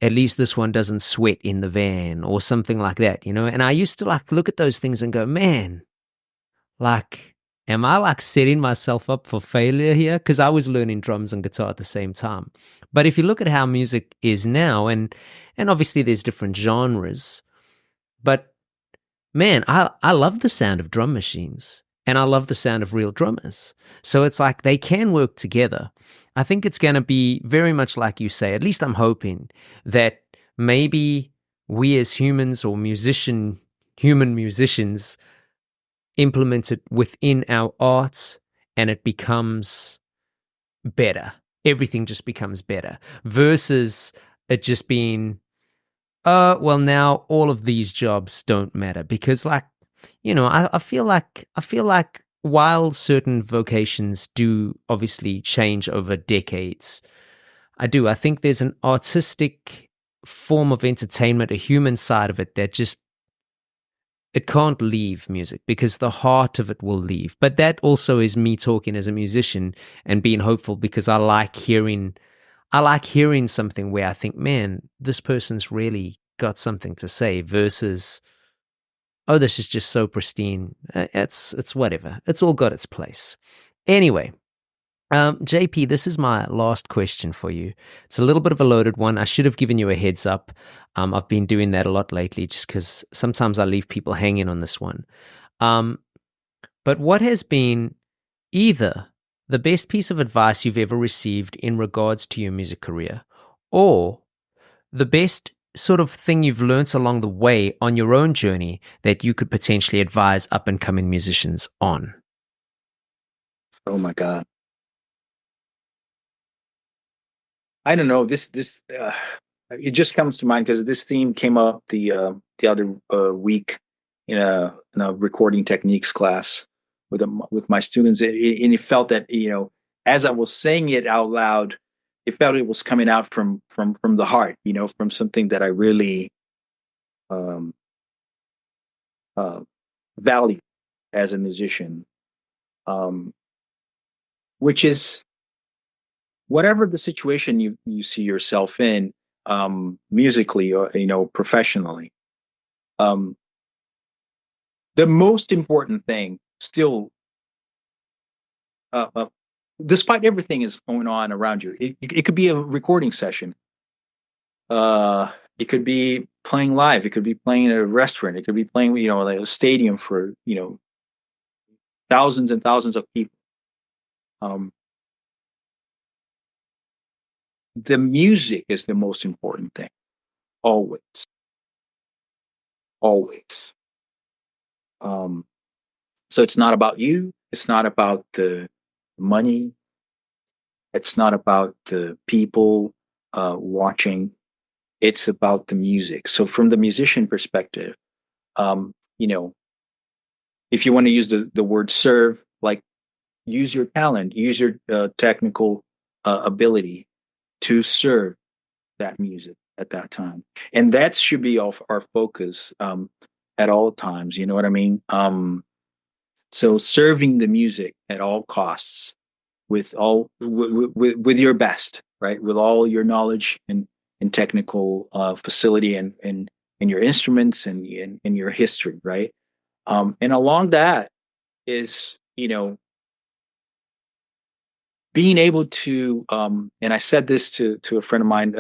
at least this one doesn't sweat in the van or something like that, And I used to like look at those things and go, man, like, am I like setting myself up for failure here? Because I was learning drums and guitar at the same time. But if you look at how music is now, and obviously there's different genres, but man, I love the sound of drum machines. and I love the sound of real drummers. So it's like they can work together. I think it's going to be very much like you say. At least I'm hoping that maybe we as humans or human musicians implement it within our arts and it becomes better. Everything just becomes better versus it just being, well, now all of these jobs don't matter because, like, I feel like while certain vocations do obviously change over decades, I think there's an artistic form of entertainment, a human side of it that just it can't leave music because the heart of it will leave. But that also is me talking as a musician and being hopeful because I like hearing something where I think, man, this person's really got something to say versus, oh, this is just so pristine. It's whatever. It's all got its place. Anyway, JP, this is my last question for you. It's a little bit of a loaded one. I should have given you a heads up. I've been doing that a lot lately just because sometimes I leave people hanging on this one. But what has been either the best piece of advice you've ever received in regards to your music career or the best sort of thing you've learnt along the way on your own journey that you could potentially advise up-and-coming musicians on? Oh my God. I don't know. It just comes to mind because this theme came up the other week in a recording techniques class with my students, and it felt that as I was saying it out loud, it felt it was coming out from the heart, from something that I really um, uh, value as a musician, um, which is whatever the situation you see yourself in, musically or professionally. um, the most important thing still, uh, uh, despite everything is going on around you, it could be a recording session, it could be playing live, it could be playing at a restaurant, it could be playing like a stadium for thousands and thousands of people. um, the music is the most important thing, always, always. um, So it's not about you. It's not about the money. It's not about the people watching. It's about the music. So from the musician perspective, um, you know, if you want to use the word serve, like use your talent, use your technical ability to serve that music at that time. And that should be our focus at all times. You know what I mean? So serving the music at all costs with your best, right? With all your knowledge and technical facility and your instruments and your history, right? And along that is, being able to, and I said this to a friend of mine,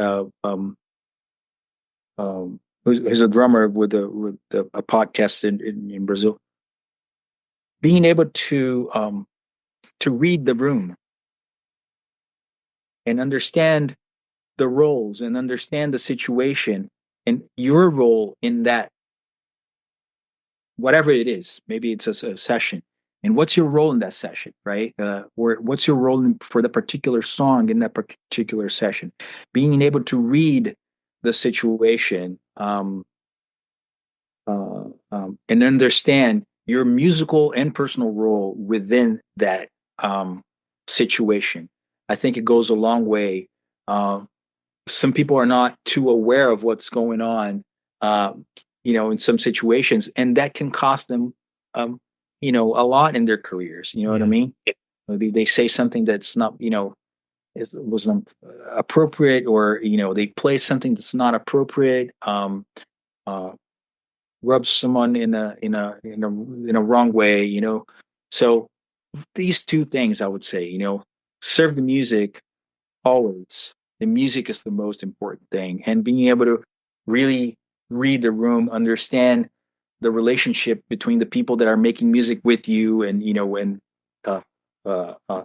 who's a drummer a podcast in Brazil, being able to read the room and understand the roles and understand the situation and your role in that, whatever it is. Maybe it's a session, and what's your role in that session, right? Or what's your role for the particular song in that particular session? Being able to read the situation, and understand your musical and personal role within that situation. I think it goes a long way. Some people are not too aware of what's going on, uh, in some situations, and that can cost them, a lot in their careers. You know what I Yeah. mean? Maybe they say something that's not, wasn't appropriate, or they play something that's not appropriate. Uh, Rubs someone in a wrong way. So these two things, I would say, serve the music always. The music is the most important thing, and being able to really read the room, understand the relationship between the people that are making music with you, and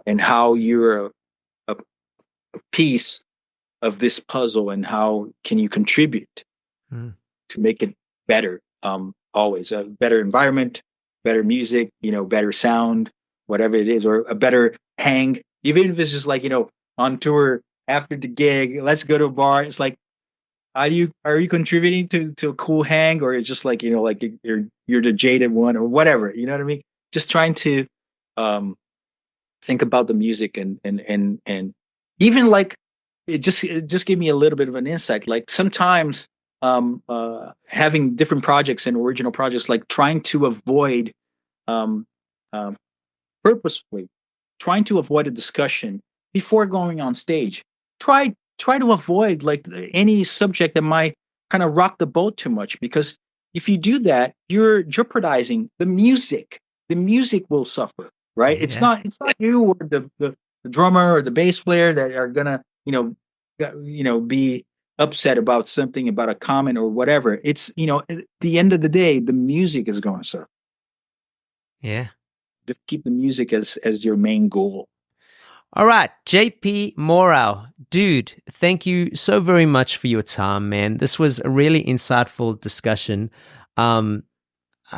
and how you're a piece of this puzzle, and how can you contribute to make it better. Always a better environment, better music, better sound, whatever it is, or a better hang. Even if it's just like, on tour after the gig, let's go to a bar. It's like, are you contributing to a cool hang, or it's just like, like you're the jaded one or whatever, you know what I mean? Just trying to think about the music, and even like it just gave me a little bit of an insight. Like sometimes having different projects and original projects, like trying to avoid purposefully trying to avoid a discussion before going on stage. Try to avoid like any subject that might kind of rock the boat too much, because if you do that, you're jeopardizing the music. The music will suffer, right? Yeah. It's not you or the drummer or the bass player that are gonna be upset about something, about a comment or whatever. It's at the end of the day, the music is going to suffer. Yeah. Just keep the music as your main goal. All right, JP Mourao, dude, thank you so very much for your time, man. This was a really insightful discussion. I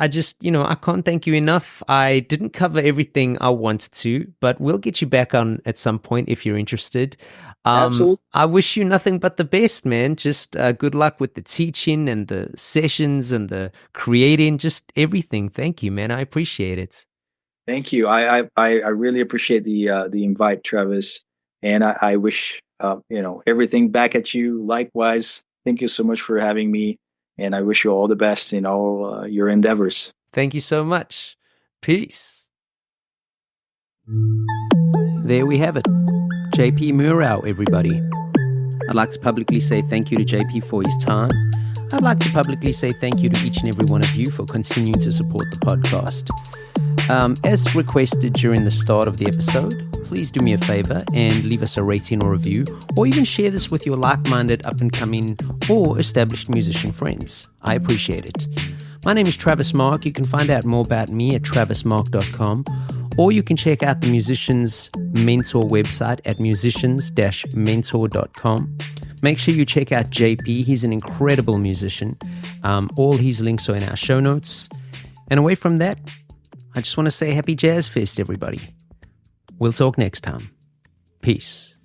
just, I can't thank you enough. I didn't cover everything I wanted to, but we'll get you back on at some point if you're interested. Absolutely. I wish you nothing but the best, man. Just good luck with the teaching and the sessions and the creating, just everything. Thank you, man. I appreciate it. Thank you. I really appreciate the invite, Travis, and I wish everything back at you. Likewise, thank you so much for having me, and I wish you all the best in all your endeavors. Thank you so much. Peace. There we have it. JP Mourao, everybody. I'd like to publicly say thank you to JP for his time. I'd like to publicly say thank you to each and every one of you for continuing to support the podcast. As requested during the start of the episode, please do me a favor and leave us a rating or review, or even share this with your like-minded up-and-coming or established musician friends. I appreciate it. My name is Travis Mark. You can find out more about me at travismark.com, or you can check out the Musicians Mentor website at musicians-mentor.com. Make sure you check out JP. He's an incredible musician. All his links are in our show notes. And away from that, I just want to say happy Jazz Fest, everybody. We'll talk next time. Peace.